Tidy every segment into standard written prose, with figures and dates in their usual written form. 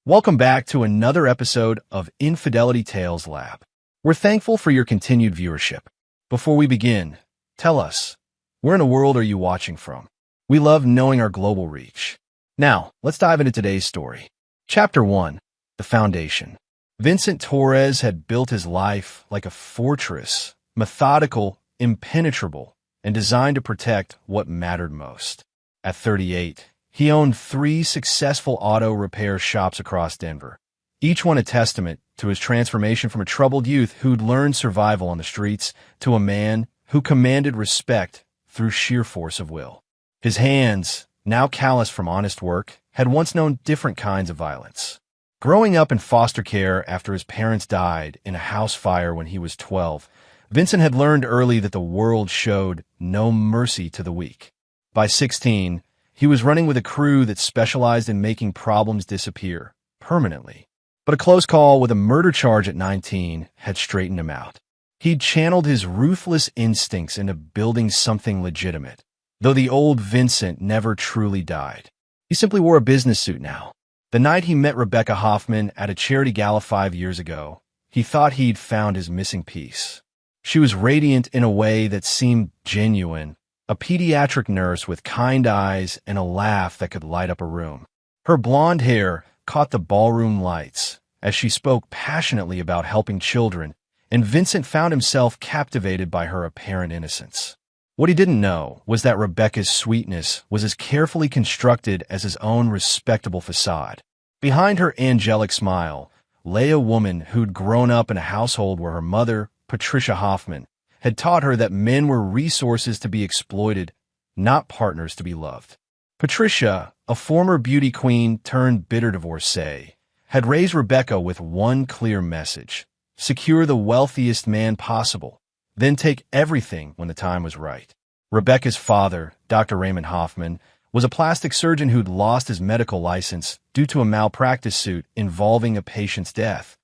Welcome back to another episode of Infidelity Tales Lab. We're thankful for your continued viewership. Before we begin, tell us, where in the world are you watching from? We love knowing our global reach. Now, let's dive into today's story. Chapter 1. The Foundation. Vincent Torres had built his life like a fortress, methodical, impenetrable, and designed to protect what mattered most. At 38, he owned 3 successful auto repair shops across Denver, each one a testament to his transformation from a troubled youth who'd learned survival on the streets to a man who commanded respect through sheer force of will. His hands, now calloused from honest work, had once known different kinds of violence. Growing up in foster care after his parents died in a house fire when he was 12, Vincent had learned early that the world showed no mercy to the weak. By 16, he was running with a crew that specialized in making problems disappear permanently. But a close call with a murder charge at 19 had straightened him out. He'd channeled his ruthless instincts into building something legitimate, though the old Vincent never truly died. He simply wore a business suit now. The night he met Rebecca Hoffman at a charity gala 5 years ago, he thought he'd found his missing piece. She was radiant in a way that seemed genuine, a pediatric nurse with kind eyes and a laugh that could light up a room. Her blonde hair caught the ballroom lights as she spoke passionately about helping children, and Vincent found himself captivated by her apparent innocence. What he didn't know was that Rebecca's sweetness was as carefully constructed as his own respectable facade. Behind her angelic smile lay a woman who'd grown up in a household where her mother, Patricia Hoffman, had taught her that men were resources to be exploited, not partners to be loved. Patricia, a former beauty queen turned bitter divorcee, had raised Rebecca with one clear message: secure the wealthiest man possible, then take everything when the time was right. Rebecca's father, Dr. Raymond Hoffman, was a plastic surgeon who'd lost his medical license due to a malpractice suit involving a patient's death,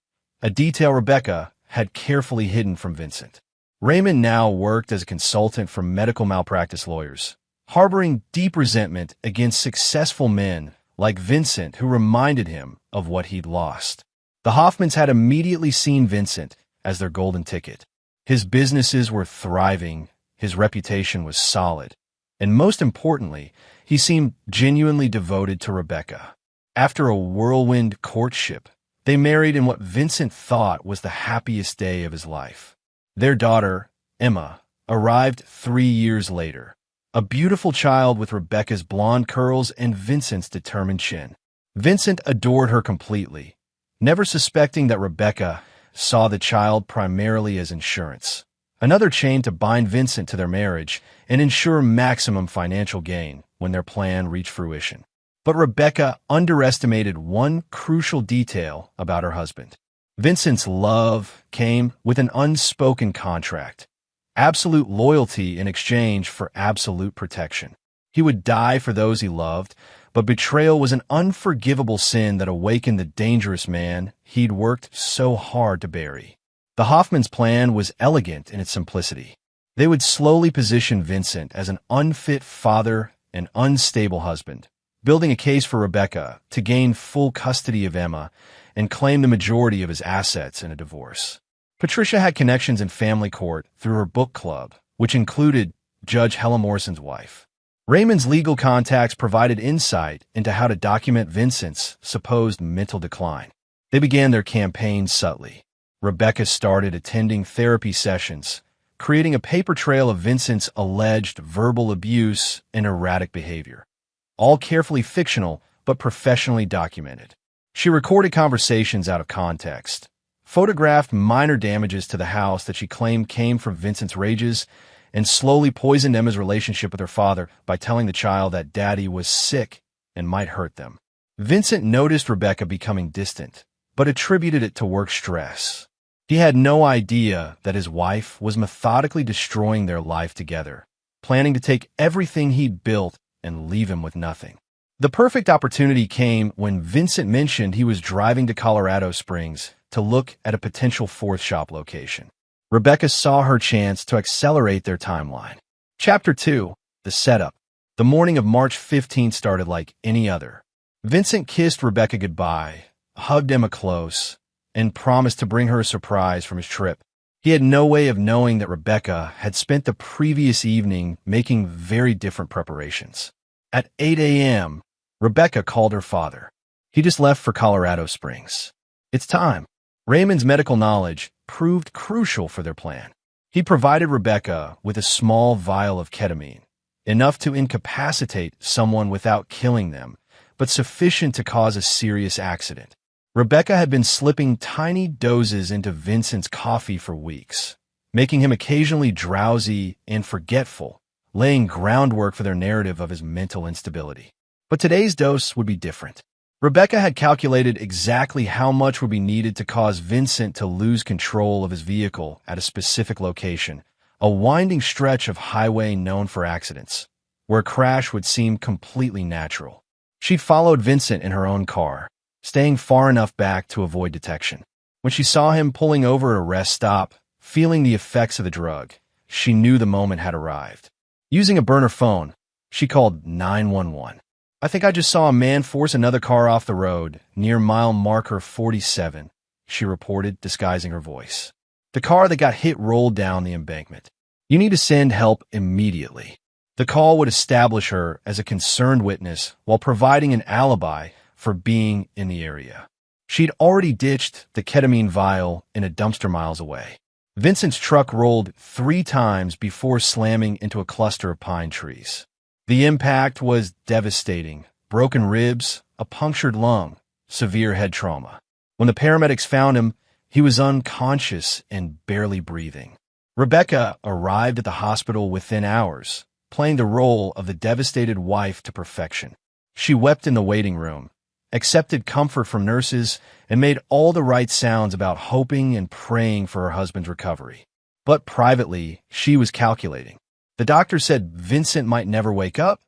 a detail Rebecca had carefully hidden from Vincent. Raymond now worked as a consultant for medical malpractice lawyers, harboring deep resentment against successful men like Vincent who reminded him of what he'd lost. The Hoffmans had immediately seen Vincent as their golden ticket. His businesses were thriving, his reputation was solid, and most importantly, he seemed genuinely devoted to Rebecca. After a whirlwind courtship, they married in what Vincent thought was the happiest day of his life. Their daughter, Emma, arrived 3 years later, a beautiful child with Rebecca's blonde curls and Vincent's determined chin. Vincent adored her completely, never suspecting that Rebecca saw the child primarily as insurance, another chain to bind Vincent to their marriage and ensure maximum financial gain when their plan reached fruition. But Rebecca underestimated one crucial detail about her husband. Vincent's love came with an unspoken contract, absolute loyalty in exchange for absolute protection. He would die for those he loved, but betrayal was an unforgivable sin that awakened the dangerous man he'd worked so hard to bury. The Hoffmans' plan was elegant in its simplicity. They would slowly position Vincent as an unfit father and unstable husband, building a case for Rebecca to gain full custody of Emma and claim the majority of his assets in a divorce. Patricia had connections in family court through her book club, which included Judge Helen Morrison's wife. Raymond's legal contacts provided insight into how to document Vincent's supposed mental decline. They began their campaign subtly. Rebecca started attending therapy sessions, creating a paper trail of Vincent's alleged verbal abuse and erratic behavior, all carefully fictional but professionally documented. She recorded conversations out of context, photographed minor damages to the house that she claimed came from Vincent's rages, and slowly poisoned Emma's relationship with her father by telling the child that Daddy was sick and might hurt them. Vincent noticed Rebecca becoming distant, but attributed it to work stress. He had no idea that his wife was methodically destroying their life together, planning to take everything he'd built and leave him with nothing. The perfect opportunity came when Vincent mentioned he was driving to Colorado Springs to look at a potential 4th shop location. Rebecca saw her chance to accelerate their timeline. Chapter 2. The Setup. The morning of March 15th started like any other. Vincent kissed Rebecca goodbye, hugged Emma close, and promised to bring her a surprise from his trip. He had no way of knowing that Rebecca had spent the previous evening making very different preparations. At 8 a.m., Rebecca called her father. He just left for Colorado Springs. It's time. Raymond's medical knowledge proved crucial for their plan. He provided Rebecca with a small vial of ketamine, enough to incapacitate someone without killing them, but sufficient to cause a serious accident. Rebecca had been slipping tiny doses into Vincent's coffee for weeks, making him occasionally drowsy and forgetful, laying groundwork for their narrative of his mental instability. But today's dose would be different. Rebecca had calculated exactly how much would be needed to cause Vincent to lose control of his vehicle at a specific location, a winding stretch of highway known for accidents, where a crash would seem completely natural. She followed Vincent in her own car, staying far enough back to avoid detection. When she saw him pulling over at a rest stop, feeling the effects of the drug, she knew the moment had arrived. Using a burner phone, she called 911. "I think I just saw a man force another car off the road near mile marker 47, she reported, disguising her voice. "The car that got hit rolled down the embankment. You need to send help immediately." The call would establish her as a concerned witness while providing an alibi for being in the area. She'd already ditched the ketamine vial in a dumpster miles away. Vincent's truck rolled 3 times before slamming into a cluster of pine trees. The impact was devastating. Broken ribs, a punctured lung, severe head trauma. When the paramedics found him, he was unconscious and barely breathing. Rebecca arrived at the hospital within hours, playing the role of the devastated wife to perfection. She wept in the waiting room, accepted comfort from nurses, and made all the right sounds about hoping and praying for her husband's recovery. But privately, she was calculating. The doctor said Vincent might never wake up,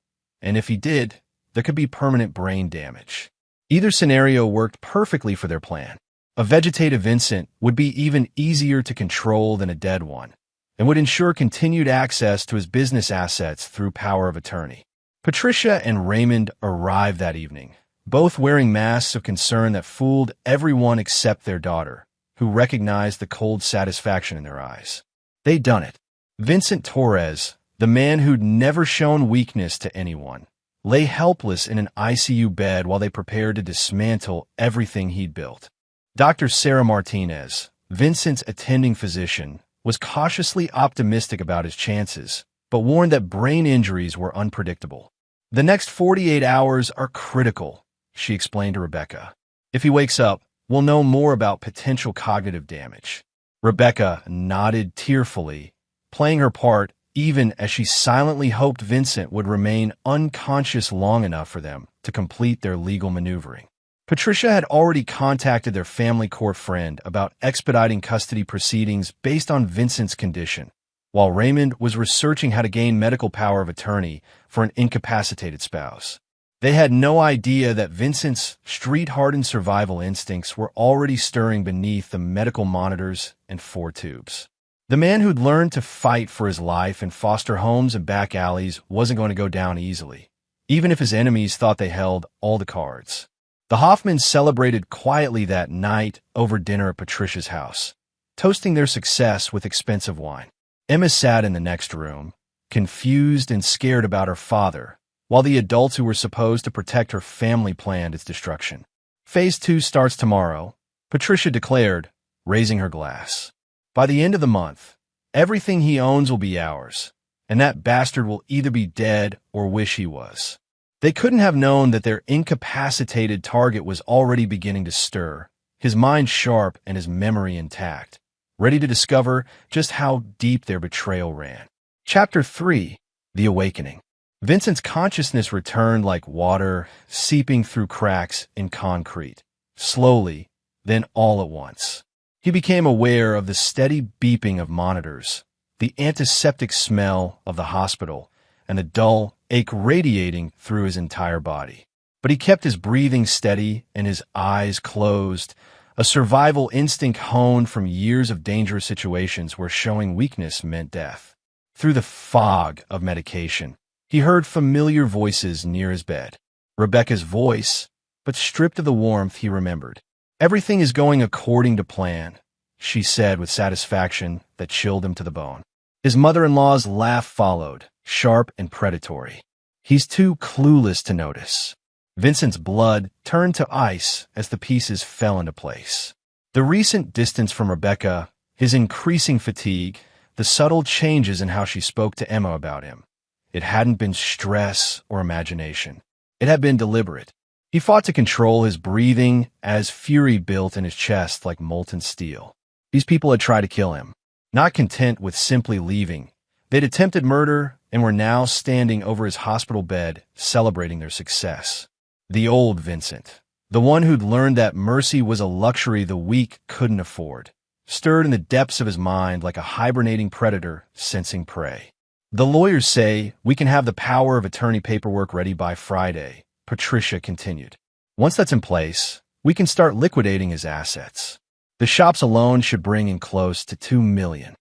and if he did, there could be permanent brain damage. Either scenario worked perfectly for their plan. A vegetative Vincent would be even easier to control than a dead one, and would ensure continued access to his business assets through power of attorney. Patricia and Raymond arrived that evening, both wearing masks of concern that fooled everyone except their daughter, who recognized the cold satisfaction in their eyes. They'd done it. Vincent Torres, the man who'd never shown weakness to anyone, lay helpless in an ICU bed while they prepared to dismantle everything he'd built. Dr. Sarah Martinez, Vincent's attending physician, was cautiously optimistic about his chances, but warned that brain injuries were unpredictable. "The next 48 hours are critical," she explained to Rebecca. "If he wakes up, we'll know more about potential cognitive damage." Rebecca nodded tearfully, playing her part even as she silently hoped Vincent would remain unconscious long enough for them to complete their legal maneuvering. Patricia had already contacted their family court friend about expediting custody proceedings based on Vincent's condition, while Raymond was researching how to gain medical power of attorney for an incapacitated spouse. They had no idea that Vincent's street-hardened survival instincts were already stirring beneath the medical monitors and 4 tubes. The man who'd learned to fight for his life in foster homes and back alleys wasn't going to go down easily, even if his enemies thought they held all the cards. The Hoffmans celebrated quietly that night over dinner at Patricia's house, toasting their success with expensive wine. Emma sat in the next room, confused and scared about her father, while the adults who were supposed to protect her family planned its destruction. "Phase 2 starts tomorrow," Patricia declared, raising her glass. "By the end of the month, everything he owns will be ours, and that bastard will either be dead or wish he was." They couldn't have known that their incapacitated target was already beginning to stir, his mind sharp and his memory intact, ready to discover just how deep their betrayal ran. Chapter 3: The Awakening. Vincent's consciousness returned like water seeping through cracks in concrete, slowly, then all at once. He became aware of the steady beeping of monitors, the antiseptic smell of the hospital, and the dull ache radiating through his entire body. But he kept his breathing steady and his eyes closed, a survival instinct honed from years of dangerous situations where showing weakness meant death. Through the fog of medication, he heard familiar voices near his bed. Rebecca's voice, but stripped of the warmth he remembered. Everything is going according to plan, she said with satisfaction that chilled him to the bone. His mother-in-law's laugh followed, sharp and predatory. He's too clueless to notice. Vincent's blood turned to ice as the pieces fell into place. The recent distance from Rebecca, his increasing fatigue, the subtle changes in how she spoke to Emma about him. It hadn't been stress or imagination. It had been deliberate. He fought to control his breathing as fury built in his chest like molten steel. These people had tried to kill him. Not content with simply leaving, they'd attempted murder and were now standing over his hospital bed, celebrating their success. The old Vincent, the one who'd learned that mercy was a luxury the weak couldn't afford, stirred in the depths of his mind like a hibernating predator sensing prey. The lawyers say we can have the power of attorney paperwork ready by Friday, Patricia continued. Once that's in place, we can start liquidating his assets. The shops alone should bring in close to $2 million.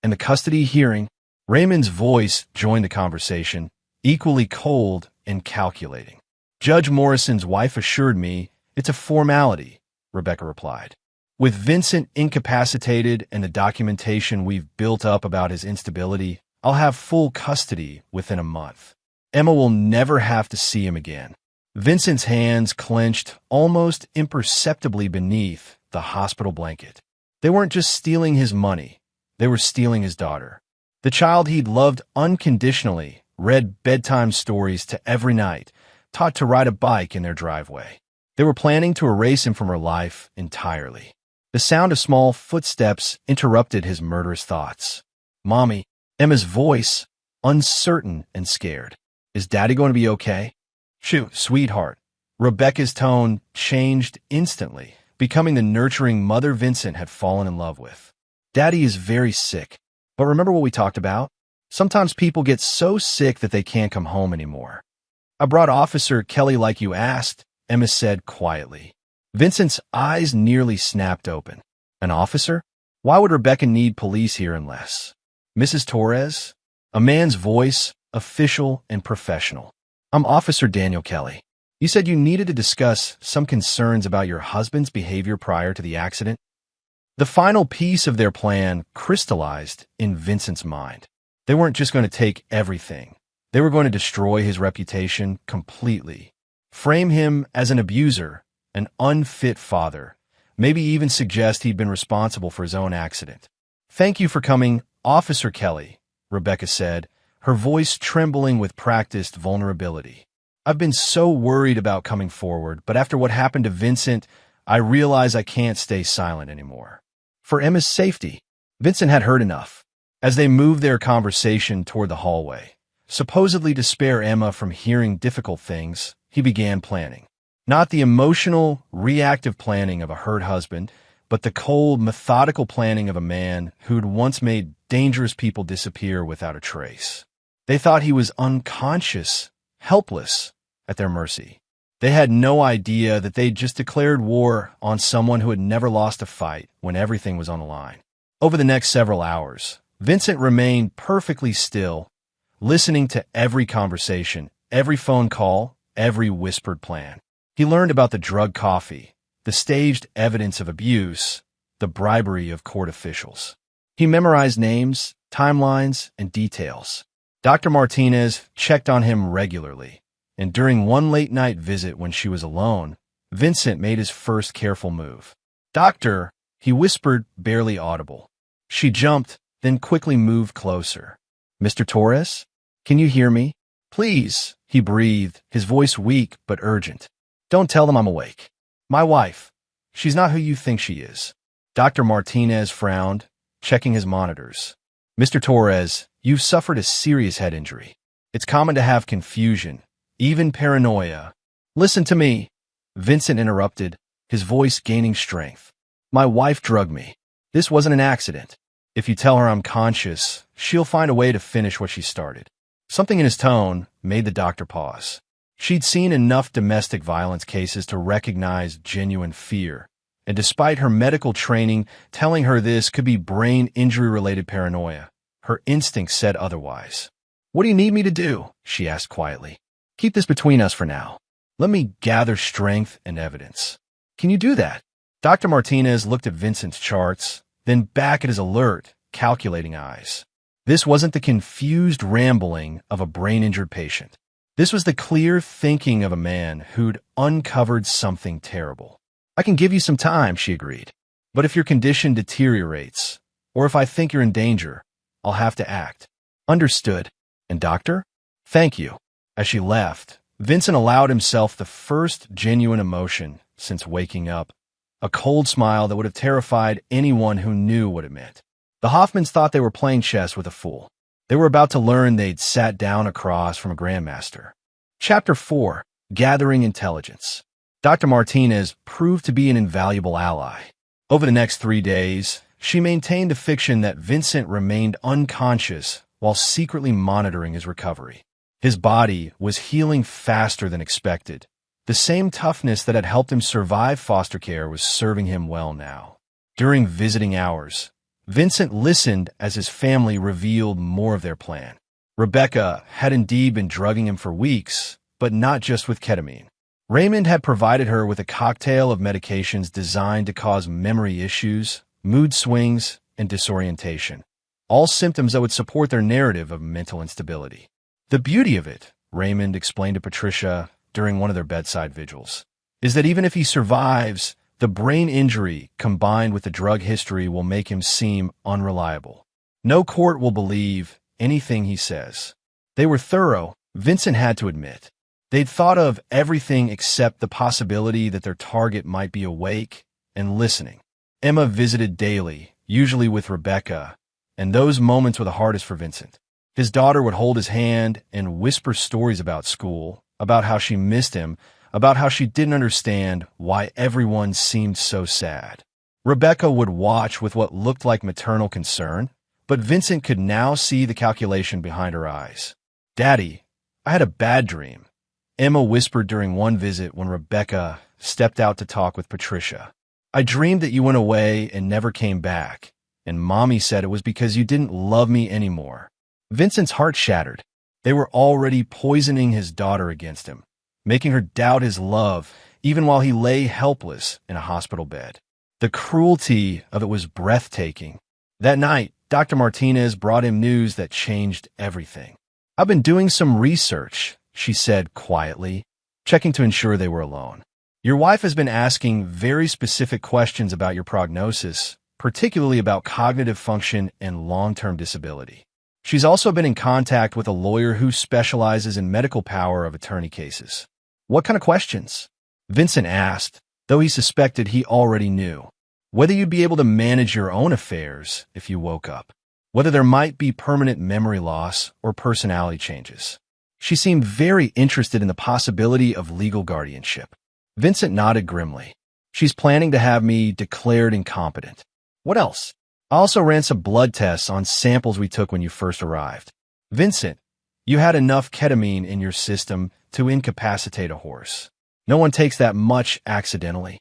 And the custody hearing, Raymond's voice joined the conversation, equally cold and calculating. Judge Morrison's wife assured me it's a formality, Rebecca replied. With Vincent incapacitated and the documentation we've built up about his instability, I'll have full custody within a month. Emma will never have to see him again. Vincent's hands clenched almost imperceptibly beneath the hospital blanket. They weren't just stealing his money, they were stealing his daughter. The child he'd loved unconditionally, read bedtime stories to every night, taught to ride a bike in their driveway. They were planning to erase him from her life entirely. The sound of small footsteps interrupted his murderous thoughts. Mommy, Emma's voice, uncertain and scared. Is Daddy going to be okay? Shoot, sweetheart. Rebecca's tone changed instantly, becoming the nurturing mother Vincent had fallen in love with. Daddy is very sick. But remember what we talked about? Sometimes people get so sick that they can't come home anymore. I brought Officer Kelly like you asked, Emma said quietly. Vincent's eyes nearly snapped open. An officer? Why would Rebecca need police here unless? Mrs. Torres? A man's voice, official and professional. I'm Officer Daniel Kelly. You said you needed to discuss some concerns about your husband's behavior prior to the accident. The final piece of their plan crystallized in Vincent's mind. They weren't just going to take everything. They were going to destroy his reputation completely, frame him as an abuser, an unfit father, maybe even suggest he'd been responsible for his own accident. Thank you for coming, Officer Kelly, Rebecca said, her voice trembling with practiced vulnerability. I've been so worried about coming forward, but after what happened to Vincent, I realize I can't stay silent anymore. For Emma's safety, Vincent had heard enough. As they moved their conversation toward the hallway, supposedly to spare Emma from hearing difficult things, he began planning. Not the emotional, reactive planning of a hurt husband, but the cold, methodical planning of a man who'd once made dangerous people disappear without a trace. They thought he was unconscious, helpless, at their mercy. They had no idea that they'd just declared war on someone who had never lost a fight when everything was on the line. Over the next several hours, Vincent remained perfectly still, listening to every conversation, every phone call, every whispered plan. He learned about the drug coffee, the staged evidence of abuse, the bribery of court officials. He memorized names, timelines, and details. Dr. Martinez checked on him regularly, and during one late-night visit when she was alone, Vincent made his first careful move. Doctor, he whispered, barely audible. She jumped, then quickly moved closer. Mr. Torres? Can you hear me? Please, he breathed, his voice weak but urgent. Don't tell them I'm awake. My wife. She's not who you think she is. Dr. Martinez frowned, checking his monitors. Mr. Torres, you've suffered a serious head injury. It's common to have confusion, even paranoia. Listen to me, Vincent interrupted, his voice gaining strength. My wife drugged me. This wasn't an accident. If you tell her I'm conscious, she'll find a way to finish what she started. Something in his tone made the doctor pause. She'd seen enough domestic violence cases to recognize genuine fear, and despite her medical training telling her this could be brain injury-related paranoia, her instinct said otherwise. What do you need me to do? She asked quietly. Keep this between us for now. Let me gather strength and evidence. Can you do that? Dr. Martinez looked at Vincent's charts, then back at his alert, calculating eyes. This wasn't the confused rambling of a brain-injured patient. This was the clear thinking of a man who'd uncovered something terrible. "I can give you some time," she agreed. "But if your condition deteriorates, or if I think you're in danger, I'll have to act." "Understood. And doctor?" "Thank you." As she left, Vincent allowed himself the first genuine emotion since waking up, a cold smile that would have terrified anyone who knew what it meant. The Hoffmans thought they were playing chess with a fool. They were about to learn they'd sat down across from a grandmaster. Chapter 4. Gathering Intelligence. Dr. Martinez proved to be an invaluable ally. Over the next 3 days, she maintained a fiction that Vincent remained unconscious while secretly monitoring his recovery. His body was healing faster than expected. The same toughness that had helped him survive foster care was serving him well now. During visiting hours, Vincent listened as his family revealed more of their plan. Rebecca had indeed been drugging him for weeks, but not just with ketamine. Raymond had provided her with a cocktail of medications designed to cause memory issues, mood swings, and disorientation, all symptoms that would support their narrative of mental instability. "The beauty of it," Raymond explained to Patricia during one of their bedside vigils, "is that even if he survives, the brain injury combined with the drug history will make him seem unreliable. No court will believe anything he says." They were thorough, Vincent had to admit. They'd thought of everything except the possibility that their target might be awake and listening. Emma visited daily, usually with Rebecca, and those moments were the hardest for Vincent. His daughter would hold his hand and whisper stories about school, about how she missed him, about how she didn't understand why everyone seemed so sad. Rebecca would watch with what looked like maternal concern, but Vincent could now see the calculation behind her eyes. "Daddy, I had a bad dream," Emma whispered during one visit when Rebecca stepped out to talk with Patricia. "I dreamed that you went away and never came back, and Mommy said it was because you didn't love me anymore." Vincent's heart shattered. They were already poisoning his daughter against him, making her doubt his love even while he lay helpless in a hospital bed. The cruelty of it was breathtaking. That night, Dr. Martinez brought him news that changed everything. "I've been doing some research," she said quietly, checking to ensure they were alone. "Your wife has been asking very specific questions about your prognosis, particularly about cognitive function and long-term disability. She's also been in contact with a lawyer who specializes in medical power of attorney cases." "What kind of questions?" Vincent asked, though he suspected he already knew. Whether you'd be able to manage your own affairs if you woke up. Whether there might be permanent memory loss or personality changes. She seemed very interested in the possibility of legal guardianship. Vincent nodded grimly. "She's planning to have me declared incompetent." "What else?" "I also ran some blood tests on samples we took when you first arrived." "Vincent, you had enough ketamine in your system to incapacitate a horse. No one takes that much accidentally."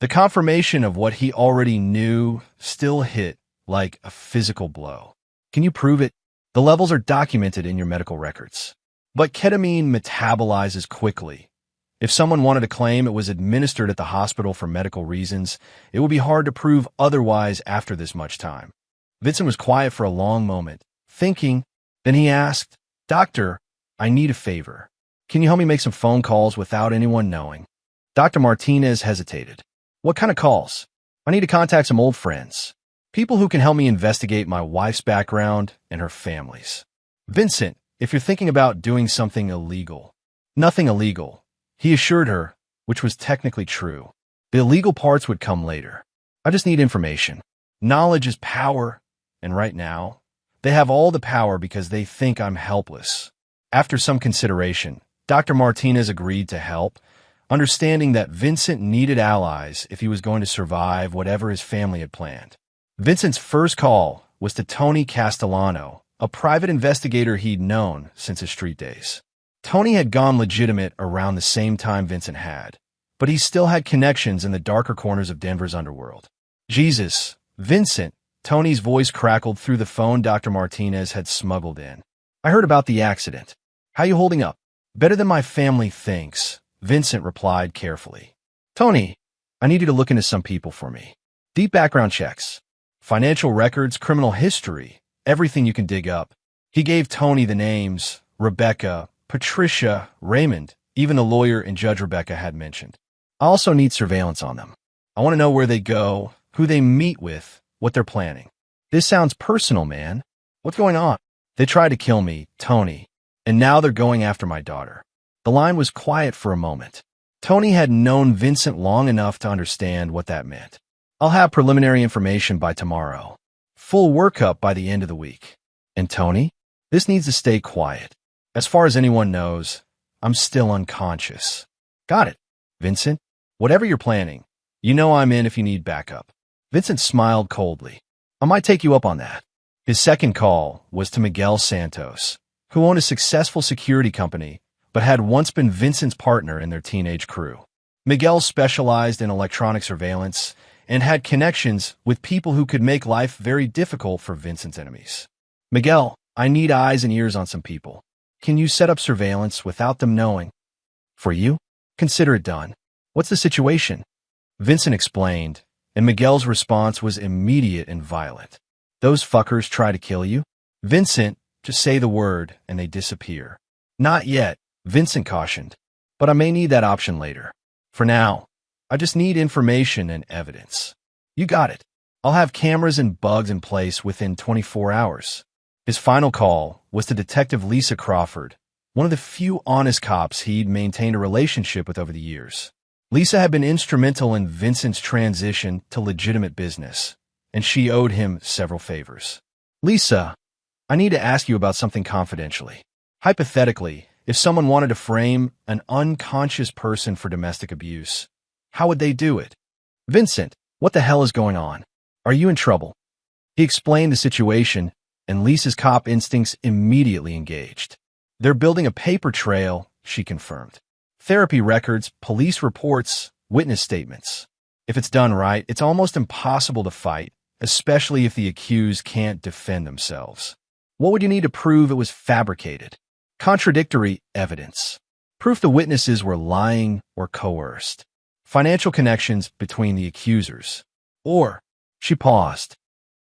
The confirmation of what he already knew still hit like a physical blow. "Can you prove it?" "The levels are documented in your medical records." "But ketamine metabolizes quickly. If someone wanted to claim it was administered at the hospital for medical reasons, it would be hard to prove otherwise after this much time." Vincent was quiet for a long moment, thinking. Then he asked, "Doctor, I need a favor. Can you help me make some phone calls without anyone knowing?" Dr. Martinez hesitated. "What kind of calls?" "I need to contact some old friends. People who can help me investigate my wife's background and her family's." "Vincent, if you're thinking about doing something illegal." "Nothing illegal," he assured her, which was technically true. "The illegal parts would come later. I just need information. Knowledge is power, and right now, they have all the power because they think I'm helpless." After some consideration, Dr. Martinez agreed to help, understanding that Vincent needed allies if he was going to survive whatever his family had planned. Vincent's first call was to Tony Castellano, a private investigator he'd known since his street days. Tony had gone legitimate around the same time Vincent had, but he still had connections in the darker corners of Denver's underworld. "Jesus, Vincent," Tony's voice crackled through the phone Dr. Martinez had smuggled in. "I heard about the accident. How you holding up?" "Better than my family thinks," Vincent replied carefully. "Tony, I need you to look into some people for me. Deep background checks, financial records, criminal history, everything you can dig up. He gave Tony the names Rebecca, Patricia, Raymond, even the lawyer and Judge Rebecca had mentioned. I also need surveillance on them. I want to know where they go, who they meet with, what they're planning. This sounds personal, man. What's going on? They tried to kill me, Tony, and now they're going after my daughter. The line was quiet for a moment. Tony had known Vincent long enough to understand what that meant. I'll have preliminary information by tomorrow. Full workup by the end of the week. And Tony? This needs to stay quiet. As far as anyone knows, I'm still unconscious. Got it. Vincent, whatever you're planning, you know I'm in if you need backup. Vincent smiled coldly. I might take you up on that. His second call was to Miguel Santos, who owned a successful security company but had once been Vincent's partner in their teenage crew. Miguel specialized in electronic surveillance and had connections with people who could make life very difficult for Vincent's enemies. Miguel, I need eyes and ears on some people. Can you set up surveillance without them knowing? For you? Consider it done. What's the situation? Vincent explained, and Miguel's response was immediate and violent. Those fuckers try to kill you? Vincent, just say the word and they disappear. Not yet, Vincent cautioned, but I may need that option later. For now, I just need information and evidence. You got it. I'll have cameras and bugs in place within 24 hours. His final call was to Detective Lisa Crawford, one of the few honest cops he'd maintained a relationship with over the years. Lisa had been instrumental in Vincent's transition to legitimate business, and she owed him several favors. Lisa, I need to ask you about something confidentially. Hypothetically, if someone wanted to frame an unconscious person for domestic abuse, how would they do it? Vincent, what the hell is going on? Are you in trouble? He explained the situation, and Lisa's cop instincts immediately engaged. They're building a paper trail, she confirmed. Therapy records, police reports, witness statements. If it's done right, it's almost impossible to fight, especially if the accused can't defend themselves. What would you need to prove it was fabricated? Contradictory evidence. Proof the witnesses were lying or coerced. Financial connections between the accusers. Or, she paused,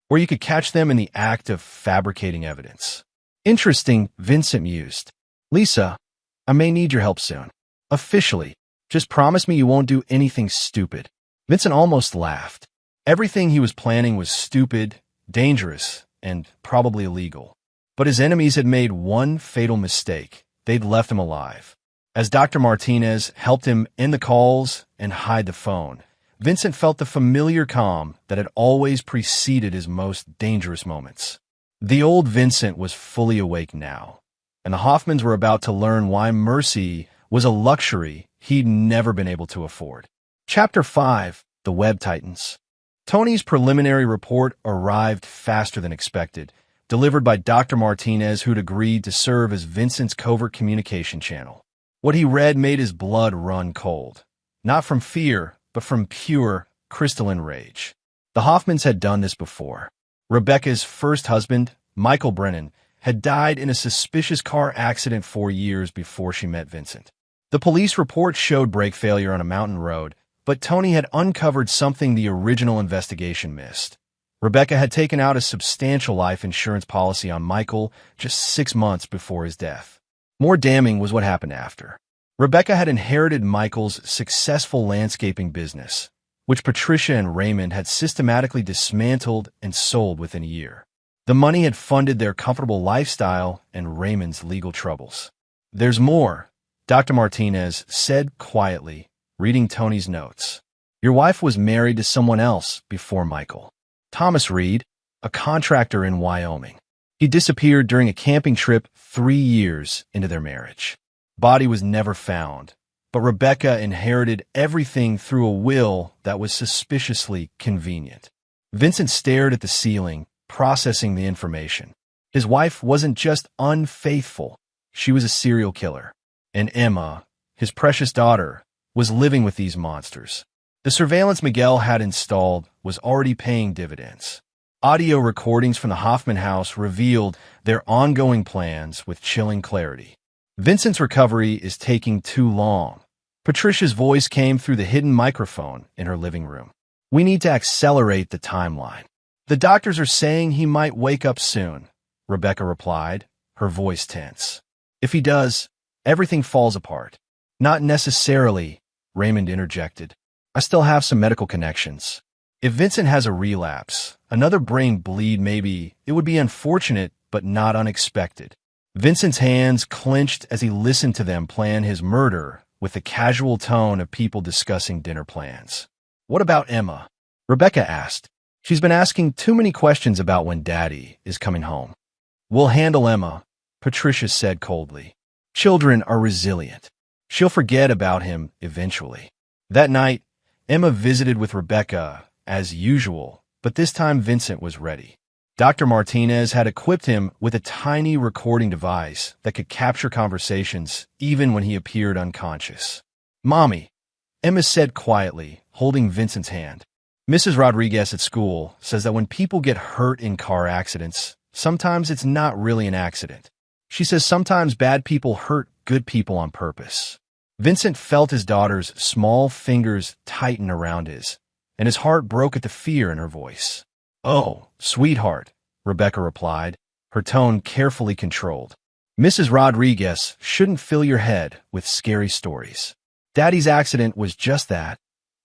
where you could catch them in the act of fabricating evidence. Interesting, Vincent mused. Lisa, I may need your help soon. Officially, just promise me you won't do anything stupid. Vincent almost laughed. Everything he was planning was stupid, dangerous, and probably illegal. But his enemies had made one fatal mistake. They'd left him alive. As Dr. Martinez helped him end the calls and hide the phone, Vincent felt the familiar calm that had always preceded his most dangerous moments. The old Vincent was fully awake now, and the Hoffmans were about to learn why mercy was a luxury he'd never been able to afford. Chapter 5, The Web Titans. Tony's preliminary report arrived faster than expected, delivered by Dr. Martinez, who'd agreed to serve as Vincent's covert communication channel. What he read made his blood run cold, not from fear, but from pure, crystalline rage. The Hoffmans had done this before. Rebecca's first husband, Michael Brennan, had died in a suspicious car accident 4 years before she met Vincent. The police report showed brake failure on a mountain road, but Tony had uncovered something the original investigation missed. Rebecca had taken out a substantial life insurance policy on Michael just 6 months before his death. More damning was what happened after. Rebecca had inherited Michael's successful landscaping business, which Patricia and Raymond had systematically dismantled and sold within a year. The money had funded their comfortable lifestyle and Raymond's legal troubles. There's more, Dr. Martinez said quietly, reading Tony's notes. Your wife was married to someone else before Michael. Thomas Reed, a contractor in Wyoming. He disappeared during a camping trip 3 years into their marriage. Body was never found, but Rebecca inherited everything through a will that was suspiciously convenient. Vincent stared at the ceiling, processing the information. His wife wasn't just unfaithful, she was a serial killer. And Emma, his precious daughter, was living with these monsters. The surveillance Miguel had installed was already paying dividends. Audio recordings from the Hoffman house revealed their ongoing plans with chilling clarity. Vincent's recovery is taking too long, Patricia's voice came through the hidden microphone in her living room. We need to accelerate the timeline. The doctors are saying he might wake up soon, Rebecca replied, her voice tense. If he does, everything falls apart. Not necessarily, Raymond interjected. I still have some medical connections. If Vincent has a relapse, another brain bleed maybe, it would be unfortunate but not unexpected. Vincent's hands clenched as he listened to them plan his murder with the casual tone of people discussing dinner plans. What about Emma? Rebecca asked. She's been asking too many questions about when Daddy is coming home. We'll handle Emma, Patricia said coldly. Children are resilient. She'll forget about him eventually. That night, Emma visited with Rebecca, as usual, but this time Vincent was ready. Dr. Martinez had equipped him with a tiny recording device that could capture conversations even when he appeared unconscious. Mommy, Emma said quietly, holding Vincent's hand. Mrs. Rodriguez at school says that when people get hurt in car accidents, sometimes it's not really an accident. She says sometimes bad people hurt good people on purpose. Vincent felt his daughter's small fingers tighten around his, and his heart broke at the fear in her voice. Oh, sweetheart, Rebecca replied, her tone carefully controlled. Mrs. Rodriguez shouldn't fill your head with scary stories. Daddy's accident was just that,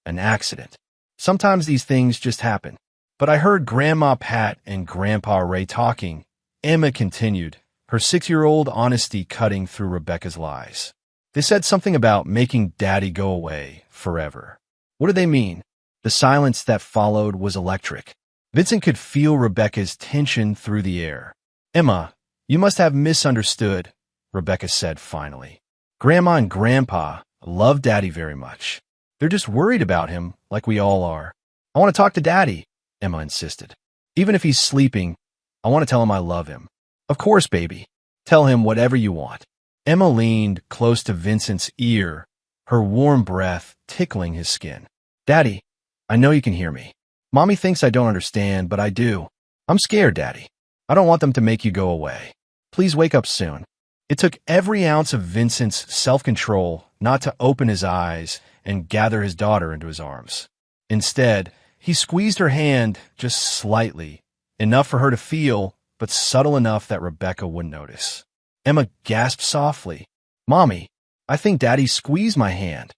an accident. Sometimes these things just happen. But I heard Grandma Pat and Grandpa Ray talking, Emma continued, her 6-year-old honesty cutting through Rebecca's lies. They said something about making Daddy go away forever. What did they mean? The silence that followed was electric. Vincent could feel Rebecca's tension through the air. Emma, you must have misunderstood, Rebecca said finally. Grandma and Grandpa love Daddy very much. They're just worried about him, like we all are. I want to talk to Daddy, Emma insisted. Even if he's sleeping, I want to tell him I love him. Of course, baby. Tell him whatever you want. Emma leaned close to Vincent's ear, her warm breath tickling his skin. Daddy, I know you can hear me. Mommy thinks I don't understand, but I do. I'm scared, Daddy. I don't want them to make you go away. Please wake up soon. It took every ounce of Vincent's self-control not to open his eyes and gather his daughter into his arms. Instead, he squeezed her hand just slightly, enough for her to feel, but subtle enough that Rebecca wouldn't notice. Emma gasped softly. Mommy, I think Daddy squeezed my hand.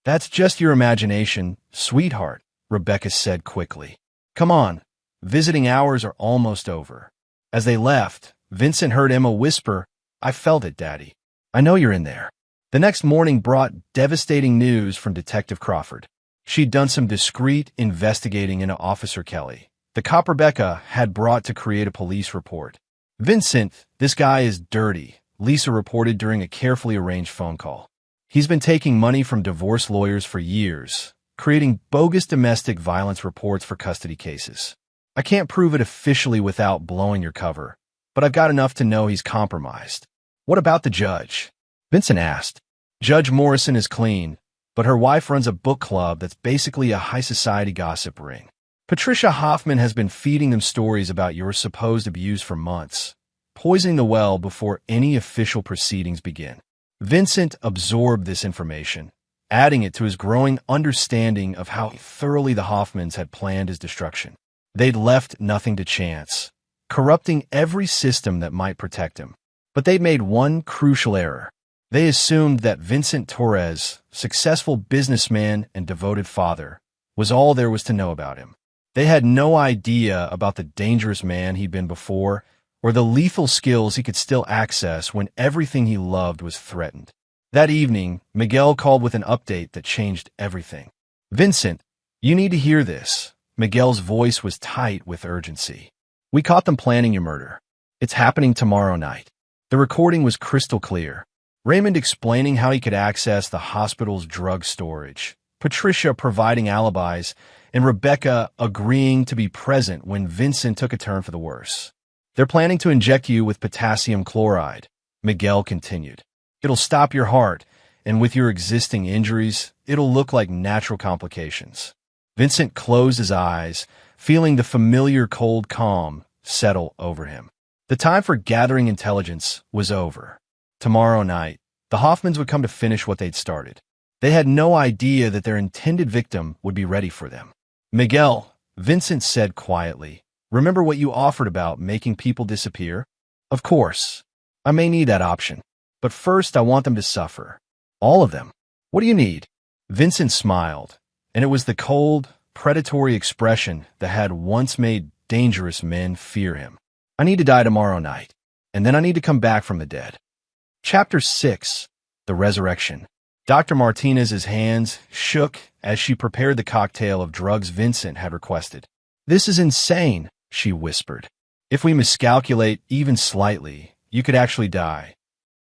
That's just your imagination, sweetheart, Rebecca said quickly. Come on, visiting hours are almost over. As they left, Vincent heard Emma whisper, I felt it, Daddy. I know you're in there. The next morning brought devastating news from Detective Crawford. She'd done some discreet investigating into Officer Kelly, the cop Rebecca had brought to create a police report. Vincent, this guy is dirty, Lisa reported during a carefully arranged phone call. He's been taking money from divorce lawyers for years, creating bogus domestic violence reports for custody cases. I can't prove it officially without blowing your cover, but I've got enough to know he's compromised. What about the judge? Vincent asked. Judge Morrison is clean, but her wife runs a book club that's basically a high society gossip ring. Patricia Hoffman has been feeding them stories about your supposed abuse for months, poisoning the well before any official proceedings begin. Vincent absorbed this information, adding it to his growing understanding of how thoroughly the Hoffmans had planned his destruction. They'd left nothing to chance, corrupting every system that might protect him. But they'd made one crucial error. They assumed that Vincent Torres, successful businessman and devoted father, was all there was to know about him. They had no idea about the dangerous man he'd been before, or the lethal skills he could still access when everything he loved was threatened. That evening, Miguel called with an update that changed everything. Vincent, you need to hear this. Miguel's voice was tight with urgency. We caught them planning your murder. It's happening tomorrow night. The recording was crystal clear. Raymond explaining how he could access the hospital's drug storage, Patricia providing alibis, and Rebecca agreeing to be present when Vincent took a turn for the worse. They're planning to inject you with potassium chloride, Miguel continued. It'll stop your heart, and with your existing injuries, it'll look like natural complications. Vincent closed his eyes, feeling the familiar cold calm settle over him. The time for gathering intelligence was over. Tomorrow night, the Hoffmans would come to finish what they'd started. They had no idea that their intended victim would be ready for them. "Miguel," Vincent said quietly, "remember what you offered about making people disappear? Of course. I may need that option. But first I want them to suffer. All of them. What do you need?" Vincent smiled, and it was the cold, predatory expression that had once made dangerous men fear him. "I need to die tomorrow night, and then I need to come back from the dead." Chapter 6. The Resurrection. Dr. Martinez's hands shook as she prepared the cocktail of drugs Vincent had requested. "This is insane," she whispered. "If we miscalculate even slightly, you could actually die."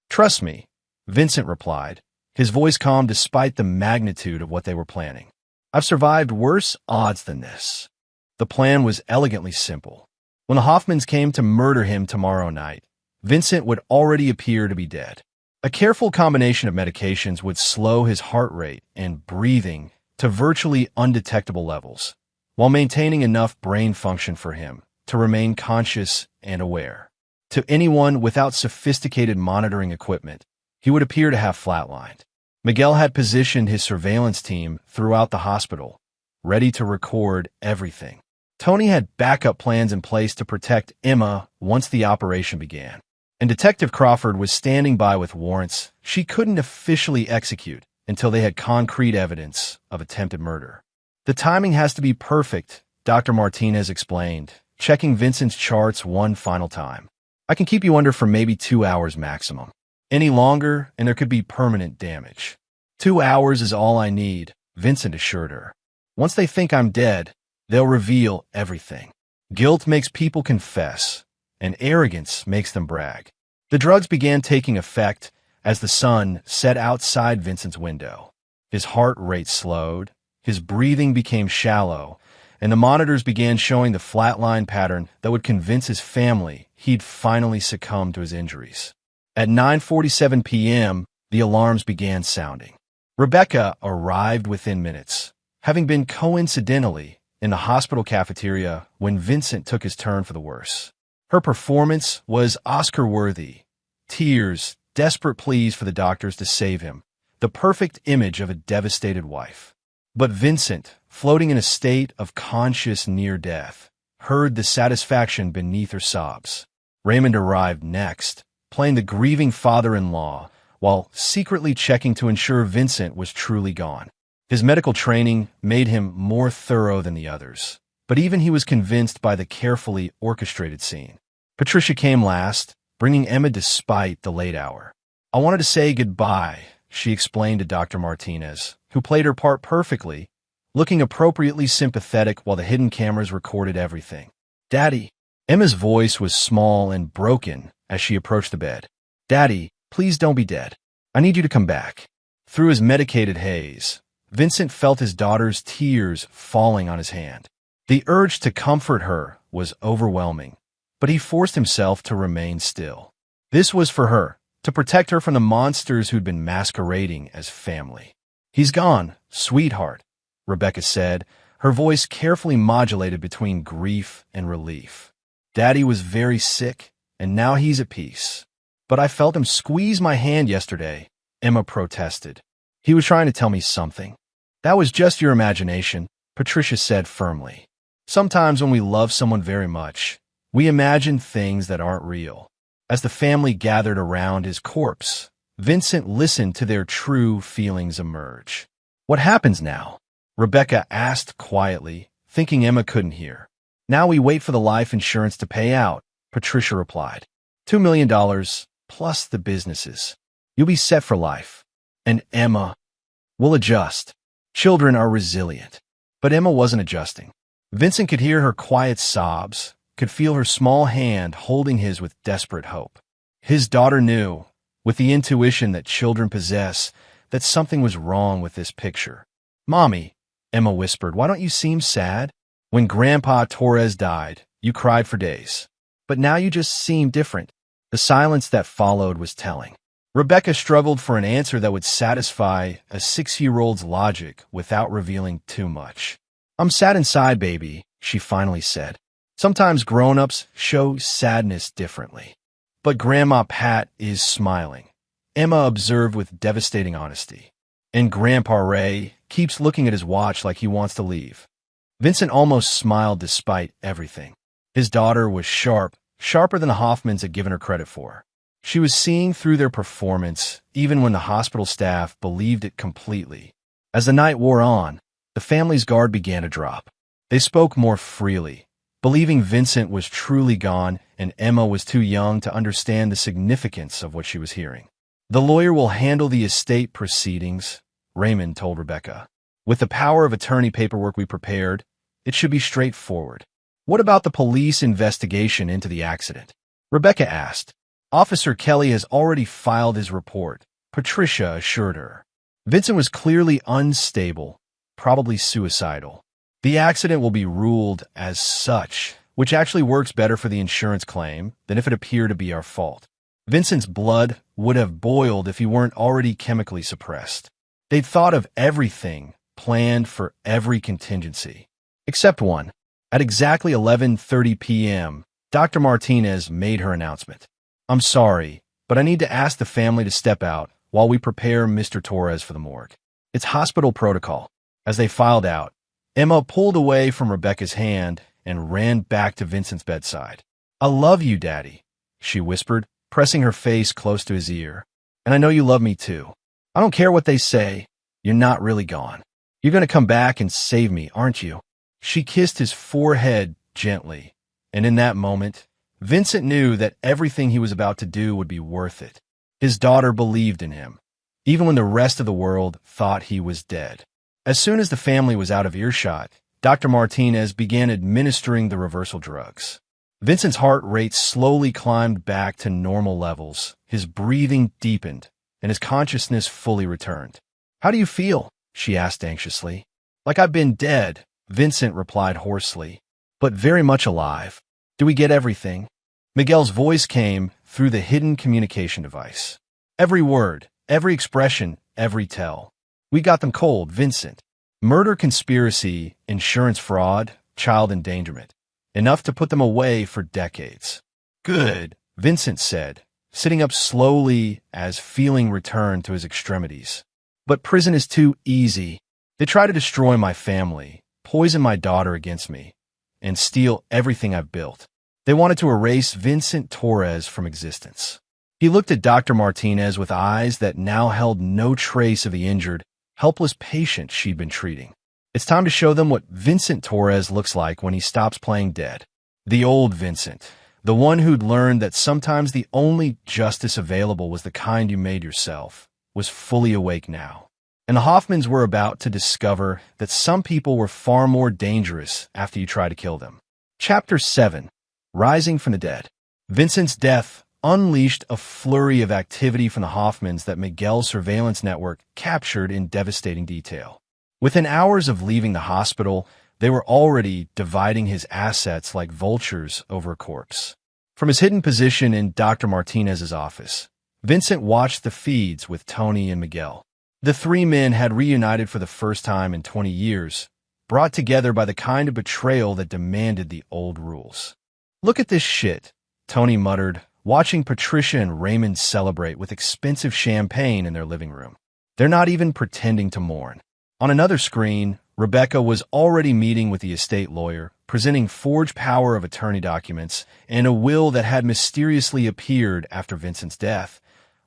"Trust me," Vincent replied, his voice calm despite the magnitude of what they were planning. "I've survived worse odds than this." The plan was elegantly simple. When the Hoffmans came to murder him tomorrow night, Vincent would already appear to be dead. A careful combination of medications would slow his heart rate and breathing to virtually undetectable levels, while maintaining enough brain function for him to remain conscious and aware. To anyone without sophisticated monitoring equipment, he would appear to have flatlined. Miguel had positioned his surveillance team throughout the hospital, ready to record everything. Tony had backup plans in place to protect Emma once the operation began. And Detective Crawford was standing by with warrants she couldn't officially execute until they had concrete evidence of attempted murder. "The timing has to be perfect," Dr. Martinez explained, checking Vincent's charts one final time. "I can keep you under for maybe 2 hours maximum. Any longer, and there could be permanent damage." 2 hours is all I need," Vincent assured her. "Once they think I'm dead, they'll reveal everything. Guilt makes people confess, and arrogance makes them brag." The drugs began taking effect as the sun set outside Vincent's window. His heart rate slowed, his breathing became shallow, and the monitors began showing the flatline pattern that would convince his family he'd finally succumbed to his injuries. At 9:47 p.m., the alarms began sounding. Rebecca arrived within minutes, having been coincidentally in the hospital cafeteria when Vincent took his turn for the worse. Her performance was Oscar-worthy. Tears, desperate pleas for the doctors to save him, the perfect image of a devastated wife. But Vincent, floating in a state of conscious near-death, heard the satisfaction beneath her sobs. Raymond arrived next, playing the grieving father-in-law, while secretly checking to ensure Vincent was truly gone. His medical training made him more thorough than the others, but even he was convinced by the carefully orchestrated scene. Patricia came last, bringing Emma despite the late hour. "I wanted to say goodbye," she explained to Dr. Martinez, who played her part perfectly, looking appropriately sympathetic while the hidden cameras recorded everything. "Daddy." Emma's voice was small and broken as she approached the bed. "Daddy, please don't be dead. I need you to come back." Through his medicated haze, Vincent felt his daughter's tears falling on his hand. The urge to comfort her was overwhelming, but he forced himself to remain still. This was for her, to protect her from the monsters who'd been masquerading as family. "He's gone, sweetheart," Rebecca said, her voice carefully modulated between grief and relief. "Daddy was very sick, and now he's at peace." "But I felt him squeeze my hand yesterday," Emma protested. "He was trying to tell me something." "That was just your imagination," Patricia said firmly. "Sometimes when we love someone very much, we imagine things that aren't real." As the family gathered around his corpse, Vincent listened to their true feelings emerge. "What happens now?" Rebecca asked quietly, thinking Emma couldn't hear. "Now we wait for the life insurance to pay out," Patricia replied. $2 million plus the businesses. You'll be set for life. And Emma will adjust. Children are resilient." But Emma wasn't adjusting. Vincent could hear her quiet sobs, could feel her small hand holding his with desperate hope. His daughter knew, with the intuition that children possess, that something was wrong with this picture. "Mommy," Emma whispered, "why don't you seem sad? When Grandpa Torres died, you cried for days. But now you just seem different." The silence that followed was telling. Rebecca struggled for an answer that would satisfy a 6-year-old's logic without revealing too much. "I'm sad inside, baby," she finally said. "Sometimes grown-ups show sadness differently." "But Grandma Pat is smiling," Emma observed with devastating honesty. And Grandpa Ray keeps looking at his watch like he wants to leave. Vincent almost smiled despite everything. His daughter was sharper than the Hoffmans had given her credit for. She was seeing through their performance, even when the hospital staff believed it completely. As the night wore on, the family's guard began to drop. They spoke more freely, believing Vincent was truly gone and Emma was too young to understand the significance of what she was hearing. "The lawyer will handle the estate proceedings," Raymond told Rebecca. "With the power of attorney paperwork we prepared, it should be straightforward." "What about the police investigation into the accident?" Rebecca asked. "Officer Kelly has already filed his report," Patricia assured her. Vincent was clearly unstable, probably suicidal. "The accident will be ruled as such, which actually works better for the insurance claim than if it appeared to be our fault." Vincent's blood would have boiled if he weren't already chemically suppressed. They'd thought of everything, planned for every contingency. Except one. At exactly 11:30 p.m., Dr. Martinez made her announcement. "I'm sorry, but I need to ask the family to step out while we prepare Mr. Torres for the morgue. It's hospital protocol." As they filed out, Emma pulled away from Rebecca's hand and ran back to Vincent's bedside. "I love you, Daddy," she whispered, pressing her face close to his ear. "And I know you love me too. I don't care what they say. You're not really gone. You're going to come back and save me, aren't you?" She kissed his forehead gently, and in that moment, Vincent knew that everything he was about to do would be worth it. His daughter believed in him, even when the rest of the world thought he was dead. As soon as the family was out of earshot, Dr. Martinez began administering the reversal drugs. Vincent's heart rate slowly climbed back to normal levels, his breathing deepened, and his consciousness fully returned. "How do you feel?" she asked anxiously. "Like I've been dead," Vincent replied hoarsely, "but very much alive. Do we get everything?" Miguel's voice came through the hidden communication device. "Every word, every expression, every tell. We got them cold, Vincent. Murder, conspiracy, insurance fraud, child endangerment. Enough to put them away for decades." "Good," Vincent said, sitting up slowly as feeling returned to his extremities. "But prison is too easy. They try to destroy my family, poison my daughter against me, and steal everything I've built. They wanted to erase Vincent Torres from existence." He looked at Dr. Martinez with eyes that now held no trace of the injured, helpless patient she'd been treating. "It's time to show them what Vincent Torres looks like when he stops playing dead. The old Vincent, the one who'd learned that sometimes the only justice available was the kind you made yourself, was fully awake now. And the Hoffmans were about to discover that some people were far more dangerous after you try to kill them. Chapter 7. Rising from the Dead. Vincent's death unleashed a flurry of activity from the Hoffmans that Miguel's surveillance network captured in devastating detail. Within hours of leaving the hospital, they were already dividing his assets like vultures over a corpse. From his hidden position in Dr. Martinez's office, Vincent watched the feeds with Tony and Miguel. The three men had reunited for the first time in 20 years, brought together by the kind of betrayal that demanded the old rules. "Look at this shit," Tony muttered, watching Patricia and Raymond celebrate with expensive champagne in their living room. "They're not even pretending to mourn." On another screen, Rebecca was already meeting with the estate lawyer, presenting forged power of attorney documents and a will that had mysteriously appeared after Vincent's death,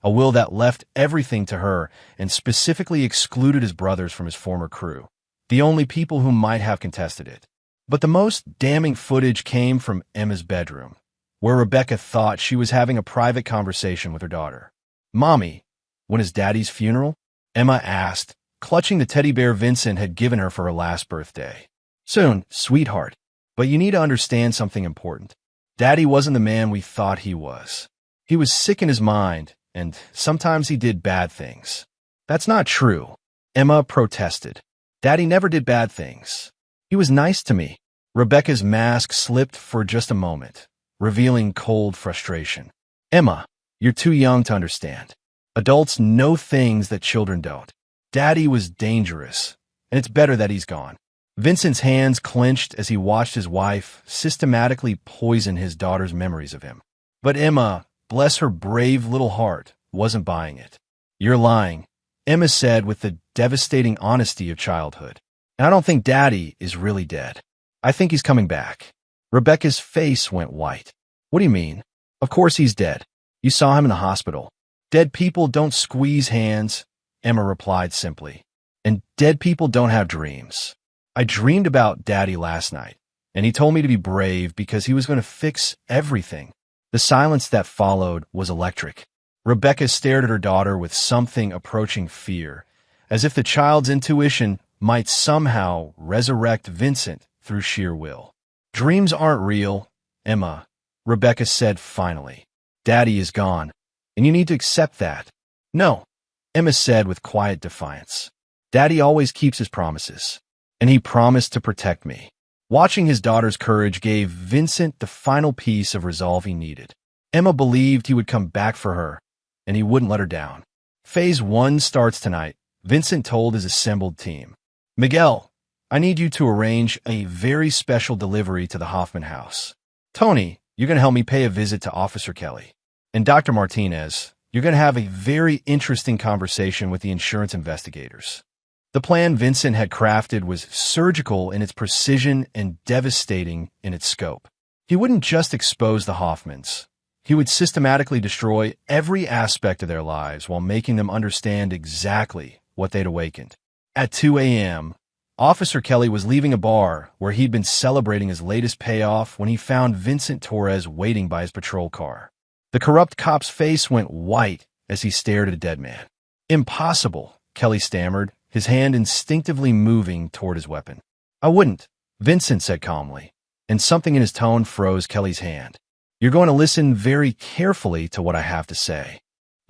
a will that left everything to her and specifically excluded his brothers from his former crew, the only people who might have contested it. But the most damning footage came from Emma's bedroom, where Rebecca thought she was having a private conversation with her daughter. "Mommy, when is Daddy's funeral?" Emma asked, clutching the teddy bear Vincent had given her for her last birthday. "Soon, sweetheart. But you need to understand something important. Daddy wasn't the man we thought he was. He was sick in his mind, and sometimes he did bad things." "That's not true," Emma protested. "Daddy never did bad things. He was nice to me." Rebecca's mask slipped for just a moment, revealing cold frustration. "Emma, you're too young to understand. Adults know things that children don't. Daddy was dangerous, and it's better that he's gone." Vincent's hands clenched as he watched his wife systematically poison his daughter's memories of him. But Emma, bless her brave little heart, wasn't buying it. "You're lying. Emma said with the devastating honesty of childhood. And I don't think Daddy is really dead. I think he's coming back. Rebecca's face went white. What do you mean? Of course he's dead. You saw him in the hospital. Dead people don't squeeze hands, Emma replied simply. And dead people don't have dreams. I dreamed about Daddy last night, and he told me to be brave because he was going to fix everything. The silence that followed was electric. Rebecca stared at her daughter with something approaching fear, as if the child's intuition might somehow resurrect Vincent through sheer will. Dreams aren't real, Emma, Rebecca said finally. Daddy is gone, and you need to accept that. No, Emma said with quiet defiance. Daddy always keeps his promises, and he promised to protect me. Watching his daughter's courage gave Vincent the final piece of resolve he needed. Emma believed he would come back for her, and he wouldn't let her down. Phase 1 starts tonight, Vincent told his assembled team. Miguel, I need you to arrange a very special delivery to the Hoffman house. Tony, you're going to help me pay a visit to Officer Kelly. And Dr. Martinez, you're going to have a very interesting conversation with the insurance investigators. The plan Vincent had crafted was surgical in its precision and devastating in its scope. He wouldn't just expose the Hoffmans. He would systematically destroy every aspect of their lives while making them understand exactly what they'd awakened. At 2 a.m., Officer Kelly was leaving a bar where he'd been celebrating his latest payoff when he found Vincent Torres waiting by his patrol car. The corrupt cop's face went white as he stared at a dead man. Impossible, Kelly stammered, his hand instinctively moving toward his weapon. I wouldn't, Vincent said calmly, and something in his tone froze Kelly's hand. You're going to listen very carefully to what I have to say.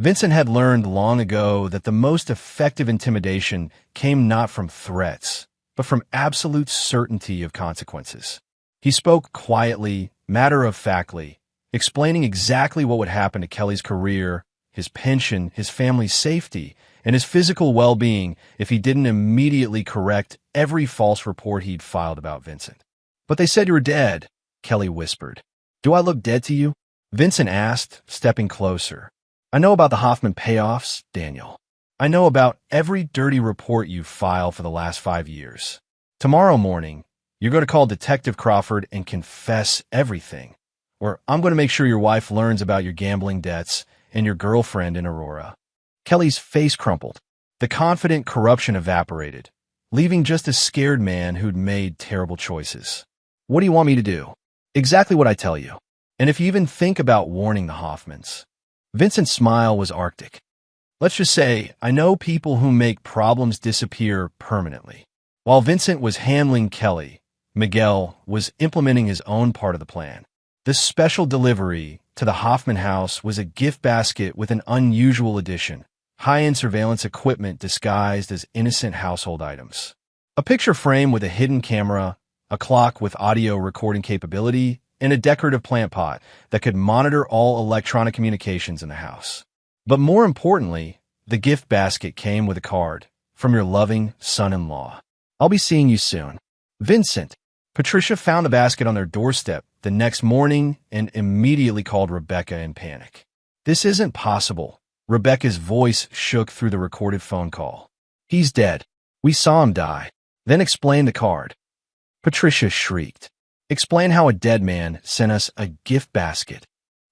Vincent had learned long ago that the most effective intimidation came not from threats, but from absolute certainty of consequences. He spoke quietly, matter-of-factly, explaining exactly what would happen to Kelly's career, his pension, his family's safety, and his physical well-being if he didn't immediately correct every false report he'd filed about Vincent. But they said you were dead, Kelly whispered. Do I look dead to you? Vincent asked, stepping closer. I know about the Hoffman payoffs, Daniel. I know about every dirty report you've filed for the last 5 years. Tomorrow morning, you're going to call Detective Crawford and confess everything. Or I'm going to make sure your wife learns about your gambling debts and your girlfriend in Aurora. Kelly's face crumpled. The confident corruption evaporated, leaving just a scared man who'd made terrible choices. What do you want me to do? Exactly what I tell you. And if you even think about warning the Hoffmans. Vincent's smile was arctic. Let's just say, I know people who make problems disappear permanently. While Vincent was handling Kelly, Miguel was implementing his own part of the plan. This special delivery to the Hoffman house was a gift basket with an unusual addition, high-end surveillance equipment disguised as innocent household items. A picture frame with a hidden camera, a clock with audio recording capability, and a decorative plant pot that could monitor all electronic communications in the house. But more importantly, the gift basket came with a card from your loving son-in-law. I'll be seeing you soon. Vincent. Patricia found the basket on their doorstep the next morning and immediately called Rebecca in panic. This isn't possible. Rebecca's voice shook through the recorded phone call. He's dead. We saw him die. Then explain the card. Patricia shrieked. Explain how a dead man sent us a gift basket.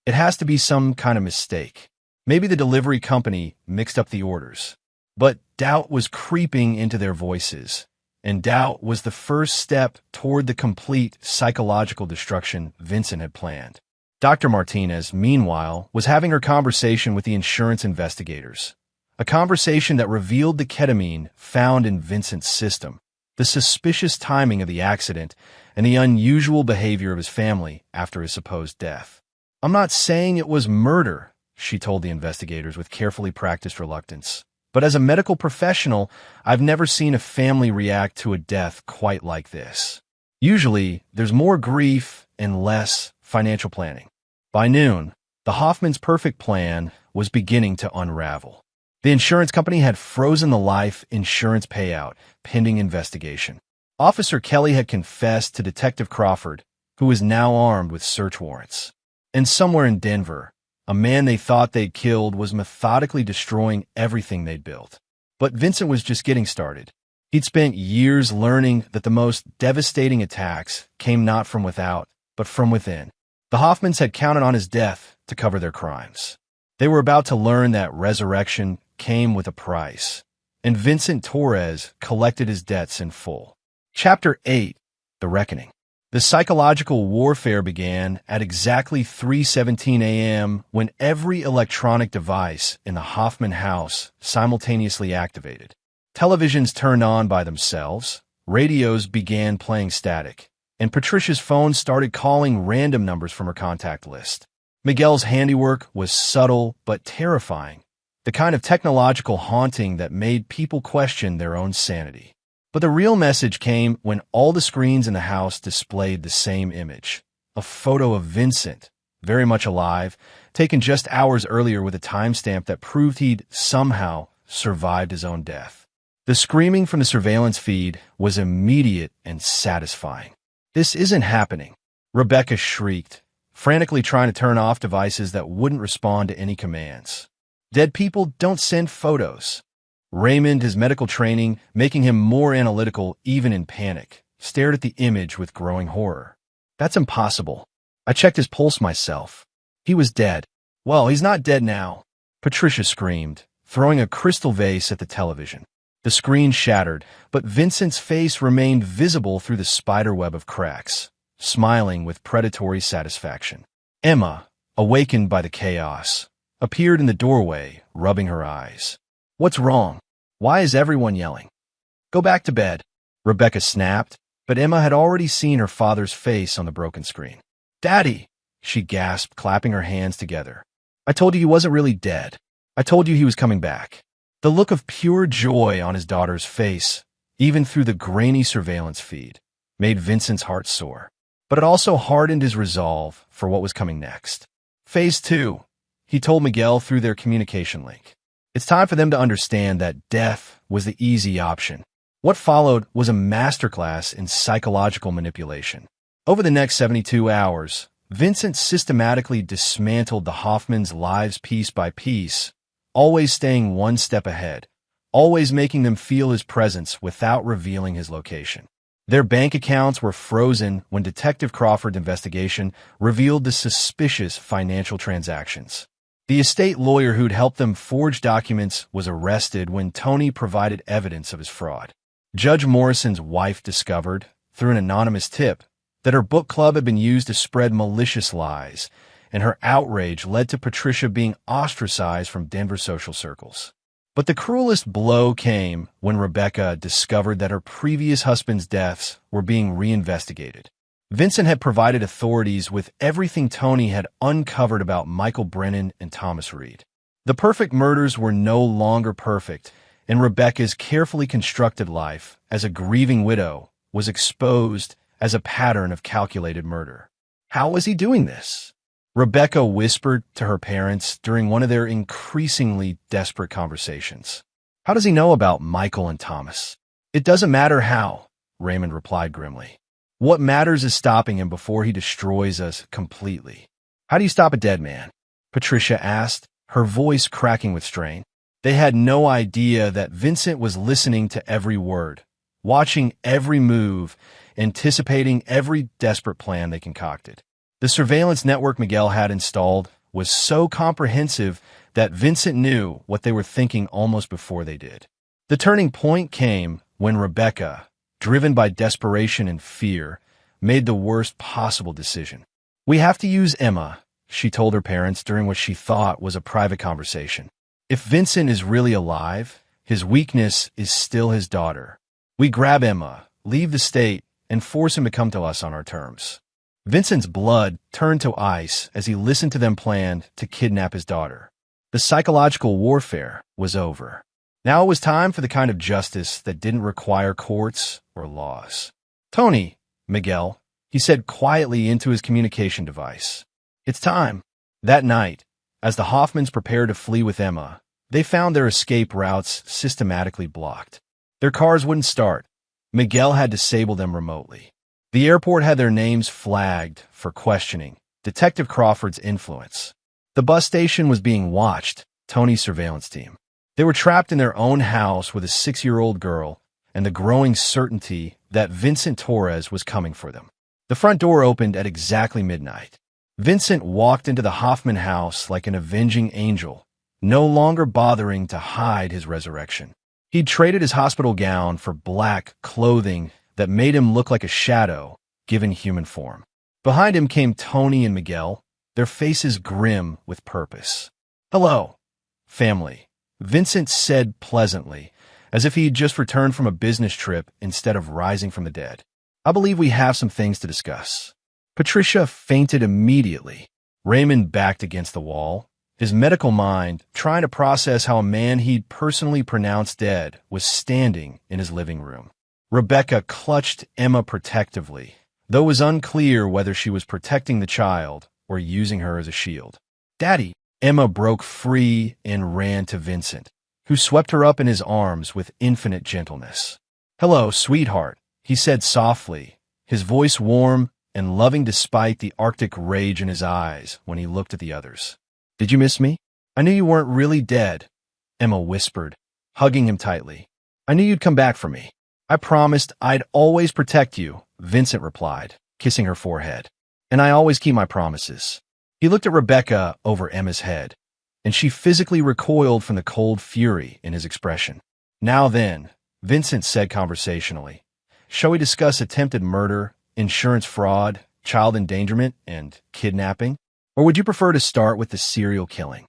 It has to be some kind of mistake. Maybe the delivery company mixed up the orders. But doubt was creeping into their voices, and doubt was the first step toward the complete psychological destruction Vincent had planned. Dr. Martinez, meanwhile, was having her conversation with the insurance investigators, a conversation that revealed the ketamine found in Vincent's system, the suspicious timing of the accident, and the unusual behavior of his family after his supposed death. I'm not saying it was murder, she told the investigators with carefully practiced reluctance. But as a medical professional, I've never seen a family react to a death quite like this. Usually, there's more grief and less financial planning. By noon, the Hoffman's perfect plan was beginning to unravel. The insurance company had frozen the life insurance payout pending investigation. Officer Kelly had confessed to Detective Crawford, who was now armed with search warrants. And somewhere in Denver, a man they thought they'd killed was methodically destroying everything they'd built. But Vincent was just getting started. He'd spent years learning that the most devastating attacks came not from without, but from within. The Hoffmans had counted on his death to cover their crimes. They were about to learn that resurrection came with a price, and Vincent Torres collected his debts in full. Chapter 8. The Reckoning. The psychological warfare began at exactly 3:17 a.m. when every electronic device in the Hoffman house simultaneously activated. Televisions turned on by themselves, radios began playing static, and Patricia's phone started calling random numbers from her contact list. Miguel's handiwork was subtle but terrifying, the kind of technological haunting that made people question their own sanity. But the real message came when all the screens in the house displayed the same image, a photo of Vincent, very much alive, taken just hours earlier with a timestamp that proved he'd somehow survived his own death. The screaming from the surveillance feed was immediate and satisfying. "This isn't happening," Rebecca shrieked, frantically trying to turn off devices that wouldn't respond to any commands. "Dead people don't send photos." Raymond, his medical training making him more analytical even in panic, stared at the image with growing horror. "That's impossible. I checked his pulse myself. He was dead." "Well, he's not dead now," Patricia screamed, throwing a crystal vase at the television. The screen shattered, but Vincent's face remained visible through the spiderweb of cracks, smiling with predatory satisfaction. Emma, awakened by the chaos, appeared in the doorway, rubbing her eyes. "What's wrong? Why is everyone yelling?" "Go back to bed," Rebecca snapped, but Emma had already seen her father's face on the broken screen. "Daddy!" she gasped, clapping her hands together. "I told you he wasn't really dead. I told you he was coming back." The look of pure joy on his daughter's face, even through the grainy surveillance feed, made Vincent's heart soar. But it also hardened his resolve for what was coming next. Phase 2, he told Miguel through their communication link. It's time for them to understand that death was the easy option. What followed was a masterclass in psychological manipulation. Over the next 72 hours, Vincent systematically dismantled the Hoffmans' lives piece by piece, always staying one step ahead, always making them feel his presence without revealing his location. Their bank accounts were frozen when Detective Crawford's investigation revealed the suspicious financial transactions. The estate lawyer who'd helped them forge documents was arrested when Tony provided evidence of his fraud. Judge Morrison's wife discovered, through an anonymous tip, that her book club had been used to spread malicious lies, and her outrage led to Patricia being ostracized from Denver social circles. But the cruelest blow came when Rebecca discovered that her previous husband's deaths were being reinvestigated. Vincent had provided authorities with everything Tony had uncovered about Michael Brennan and Thomas Reed. The perfect murders were no longer perfect, and Rebecca's carefully constructed life as a grieving widow was exposed as a pattern of calculated murder. How was he doing this? Rebecca whispered to her parents during one of their increasingly desperate conversations. "How does he know about Michael and Thomas?" "It doesn't matter how," Raymond replied grimly. "What matters is stopping him before he destroys us completely." "How do you stop a dead man?" Patricia asked, her voice cracking with strain. They had no idea that Vincent was listening to every word, watching every move, anticipating every desperate plan they concocted. The surveillance network Miguel had installed was so comprehensive that Vincent knew what they were thinking almost before they did. The turning point came when Rebecca, driven by desperation and fear, made the worst possible decision. "We have to use Emma," she told her parents during what she thought was a private conversation. "If Vincent is really alive, his weakness is still his daughter. We grab Emma, leave the state, and force him to come to us on our terms." Vincent's blood turned to ice as he listened to them plan to kidnap his daughter. The psychological warfare was over. Now it was time for the kind of justice that didn't require courts or laws. "Tony," Miguel, he said quietly into his communication device. "It's time." That night, as the Hoffmans prepared to flee with Emma, they found their escape routes systematically blocked. Their cars wouldn't start. Miguel had disabled them remotely. The airport had their names flagged for questioning Detective Crawford's influence. The bus station was being watched, Tony's surveillance team. They were trapped in their own house with a 6-year-old girl and the growing certainty that Vincent Torres was coming for them. The front door opened at exactly midnight. Vincent walked into the Hoffman house like an avenging angel, no longer bothering to hide his resurrection. He'd traded his hospital gown for black clothing that made him look like a shadow, given human form. Behind him came Tony and Miguel, their faces grim with purpose. "Hello, family," Vincent said pleasantly, as if he'd just returned from a business trip instead of rising from the dead. "I believe we have some things to discuss." Patricia fainted immediately. Raymond backed against the wall, his medical mind trying to process how a man he'd personally pronounced dead was standing in his living room. Rebecca clutched Emma protectively, though it was unclear whether she was protecting the child or using her as a shield. "Daddy!" Emma broke free and ran to Vincent, who swept her up in his arms with infinite gentleness. "Hello, sweetheart," he said softly, his voice warm and loving despite the Arctic rage in his eyes when he looked at the others. "Did you miss me? I knew you weren't really dead," Emma whispered, hugging him tightly. "I knew you'd come back for me." "I promised I'd always protect you," Vincent replied, kissing her forehead. "And I always keep my promises." He looked at Rebecca over Emma's head, and she physically recoiled from the cold fury in his expression. "Now then," Vincent said conversationally, "shall we discuss attempted murder, insurance fraud, child endangerment, and kidnapping? Or would you prefer to start with the serial killing?"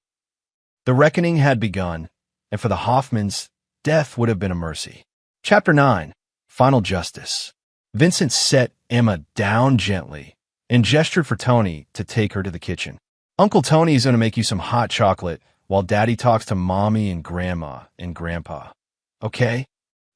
The reckoning had begun, and for the Hoffmans, death would have been a mercy. Chapter 9. Final Justice. Vincent set Emma down gently and gestured for Tony to take her to the kitchen. "Uncle Tony's going to make you some hot chocolate while Daddy talks to Mommy and Grandma and Grandpa. Okay?"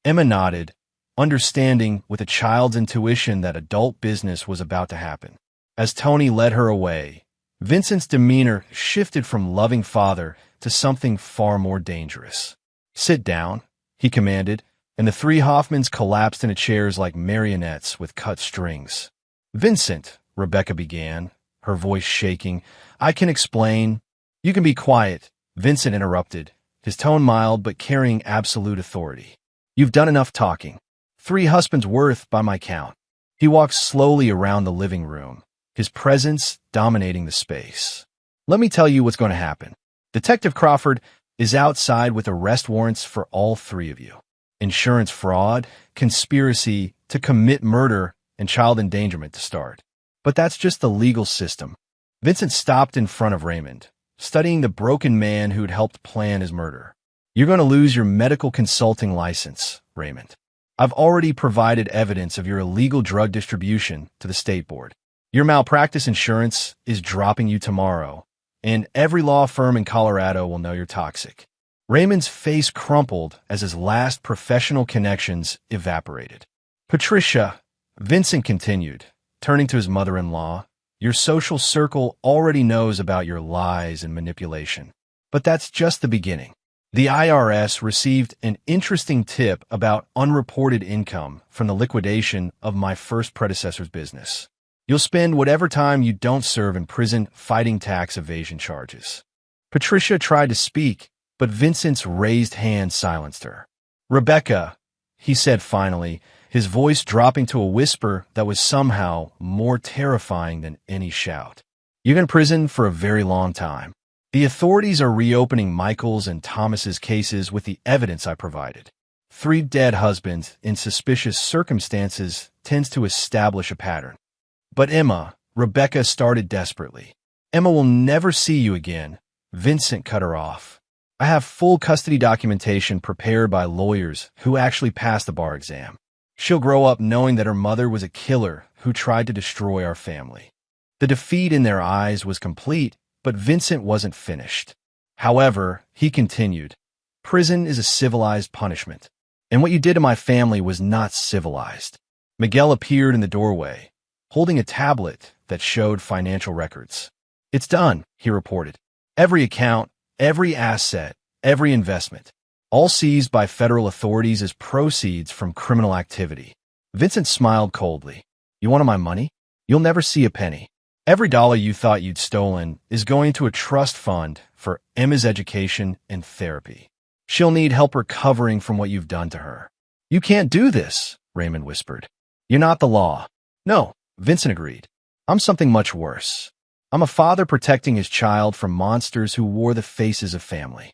Emma nodded, understanding with a child's intuition that adult business was about to happen. As Tony led her away, Vincent's demeanor shifted from loving father to something far more dangerous. "Sit down," he commanded, and the three Hoffmans collapsed into chairs like marionettes with cut strings. "Vincent," Rebecca began, her voice shaking, "I can explain." "You can be quiet," Vincent interrupted, his tone mild but carrying absolute authority. "You've done enough talking. 3 husbands worth by my count." He walked slowly around the living room, his presence dominating the space. "Let me tell you what's going to happen. Detective Crawford is outside with arrest warrants for all 3 of you. Insurance fraud, conspiracy to commit murder, and child endangerment to start. But that's just the legal system." Vincent stopped in front of Raymond, studying the broken man who'd helped plan his murder. "You're going to lose your medical consulting license, Raymond. I've already provided evidence of your illegal drug distribution to the state board. Your malpractice insurance is dropping you tomorrow, and every law firm in Colorado will know you're toxic." Raymond's face crumpled as his last professional connections evaporated. "Patricia," Vincent continued, turning to his mother-in-law, "your social circle already knows about your lies and manipulation. But that's just the beginning. The IRS received an interesting tip about unreported income from the liquidation of my first predecessor's business. You'll spend whatever time you don't serve in prison fighting tax evasion charges." Patricia tried to speak, but Vincent's raised hand silenced her. "Rebecca," he said finally, his voice dropping to a whisper that was somehow more terrifying than any shout. "You're in prison for a very long time. The authorities are reopening Michael's and Thomas's cases with the evidence I provided. 3 dead husbands in suspicious circumstances tends to establish a pattern." "But Emma," Rebecca started desperately. "Emma will never see you again," Vincent cut her off. "I have full custody documentation prepared by lawyers who actually passed the bar exam. She'll grow up knowing that her mother was a killer who tried to destroy our family." The defeat in their eyes was complete, but Vincent wasn't finished. "However," he continued, "prison is a civilized punishment, and what you did to my family was not civilized." Miguel appeared in the doorway, holding a tablet that showed financial records. "It's done," he reported. "Every account, every asset, every investment, all seized by federal authorities as proceeds from criminal activity." Vincent smiled coldly. "You wanted my money? You'll never see a penny. Every dollar you thought you'd stolen is going to a trust fund for Emma's education and therapy." She'll need help recovering from what you've done to her. You can't do this, Raymond whispered. You're not the law. No, Vincent agreed. I'm something much worse. I'm a father protecting his child from monsters who wore the faces of family.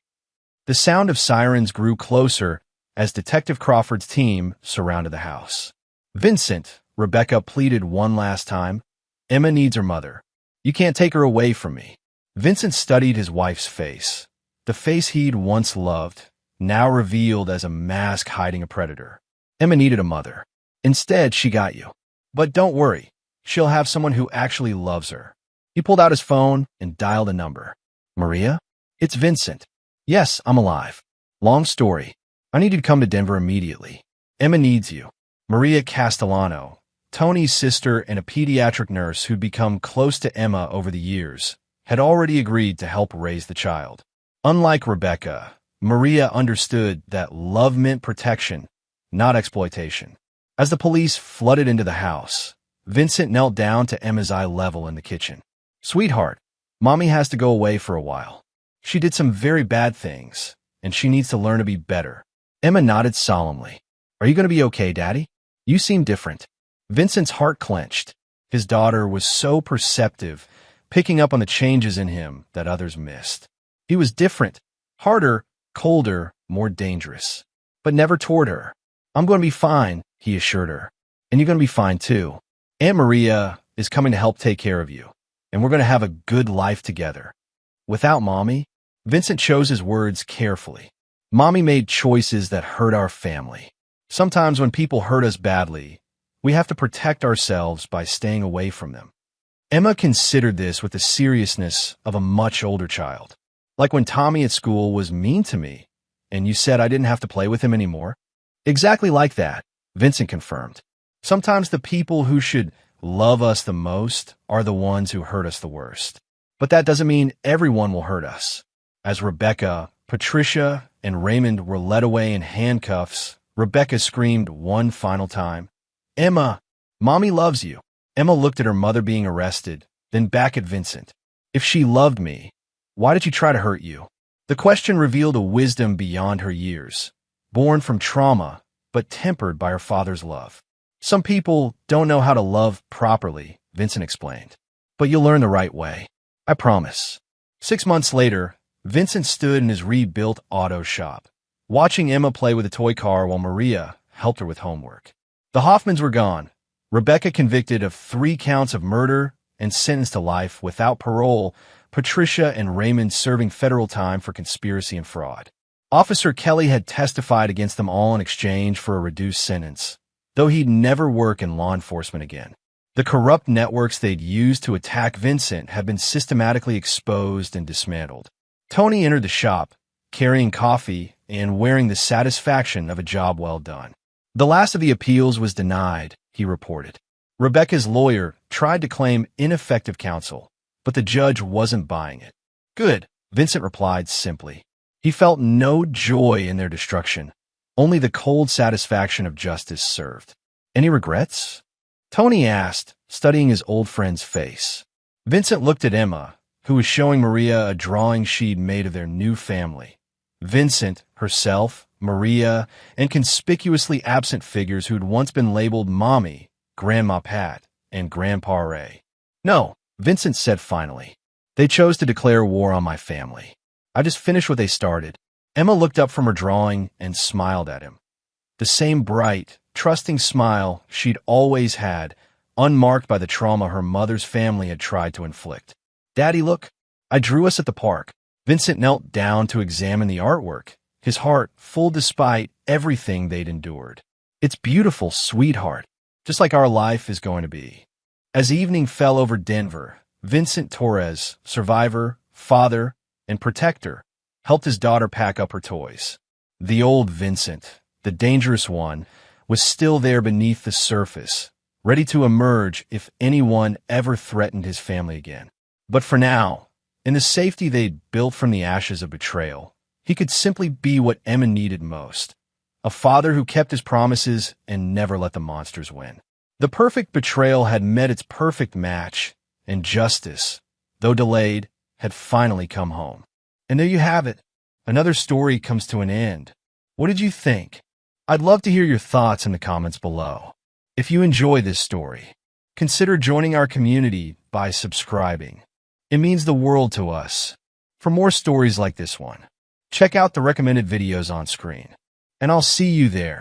The sound of sirens grew closer as Detective Crawford's team surrounded the house. Vincent, Rebecca pleaded one last time. Emma needs her mother. You can't take her away from me. Vincent studied his wife's face. The face he'd once loved, now revealed as a mask hiding a predator. Emma needed a mother. Instead, she got you. But don't worry, she'll have someone who actually loves her. He pulled out his phone and dialed a number. Maria? It's Vincent. Yes, I'm alive. Long story. I need you to come to Denver immediately. Emma needs you. Maria Castellano, Tony's sister and a pediatric nurse who'd become close to Emma over the years, had already agreed to help raise the child. Unlike Rebecca, Maria understood that love meant protection, not exploitation. As the police flooded into the house, Vincent knelt down to Emma's eye level in the kitchen. Sweetheart, Mommy has to go away for a while. She did some very bad things, and she needs to learn to be better. Emma nodded solemnly. Are you going to be okay, Daddy? You seem different. Vincent's heart clenched. His daughter was so perceptive, picking up on the changes in him that others missed. He was different, harder, colder, more dangerous, but never toward her. I'm going to be fine, he assured her. And you're going to be fine too. Aunt Maria is coming to help take care of you, and we're going to have a good life together. Without Mommy, Vincent chose his words carefully. Mommy made choices that hurt our family. Sometimes when people hurt us badly, we have to protect ourselves by staying away from them. Emma considered this with the seriousness of a much older child. Like when Tommy at school was mean to me, and you said I didn't have to play with him anymore? Exactly like that, Vincent confirmed. Sometimes the people who should love us the most are the ones who hurt us the worst. But that doesn't mean everyone will hurt us. As Rebecca, Patricia, and Raymond were led away in handcuffs, Rebecca screamed one final time, Emma, Mommy loves you. Emma looked at her mother being arrested, then back at Vincent. If she loved me, why did she try to hurt you? The question revealed a wisdom beyond her years, born from trauma, but tempered by her father's love. Some people don't know how to love properly, Vincent explained. But you'll learn the right way. I promise. 6 months later, Vincent stood in his rebuilt auto shop, watching Emma play with a toy car while Maria helped her with homework. The Hoffmans were gone. Rebecca convicted of 3 counts of murder and sentenced to life without parole, Patricia and Raymond serving federal time for conspiracy and fraud. Officer Kelly had testified against them all in exchange for a reduced sentence, though he'd never work in law enforcement again. The corrupt networks they'd used to attack Vincent had been systematically exposed and dismantled. Tony entered the shop, carrying coffee and wearing the satisfaction of a job well done. The last of the appeals was denied, he reported. Rebecca's lawyer tried to claim ineffective counsel, but the judge wasn't buying it. Good, Vincent replied simply. He felt no joy in their destruction, only the cold satisfaction of justice served. Any regrets? Tony asked, studying his old friend's face. Vincent looked at Emma, who was showing Maria a drawing she'd made of their new family. Vincent, herself, Maria, and conspicuously absent figures who'd once been labeled Mommy, Grandma Pat, and Grandpa Ray. No, Vincent said finally. They chose to declare war on my family. I just finished what they started. Emma looked up from her drawing and smiled at him. The same bright, trusting smile she'd always had, unmarked by the trauma her mother's family had tried to inflict. Daddy, look, I drew us at the park. Vincent knelt down to examine the artwork, his heart full despite everything they'd endured. It's beautiful, sweetheart, just like our life is going to be. As evening fell over Denver, Vincent Torres, survivor, father, and protector, helped his daughter pack up her toys. The old Vincent, the dangerous one, was still there beneath the surface, ready to emerge if anyone ever threatened his family again. But for now, in the safety they'd built from the ashes of betrayal, he could simply be what Emma needed most, a father who kept his promises and never let the monsters win. The perfect betrayal had met its perfect match, and justice, though delayed, had finally come home. And there you have it, another story comes to an end. What did you think? I'd love to hear your thoughts in the comments below. If you enjoy this story, consider joining our community by subscribing. It means the world to us. For more stories like this one, check out the recommended videos on screen. And I'll see you there.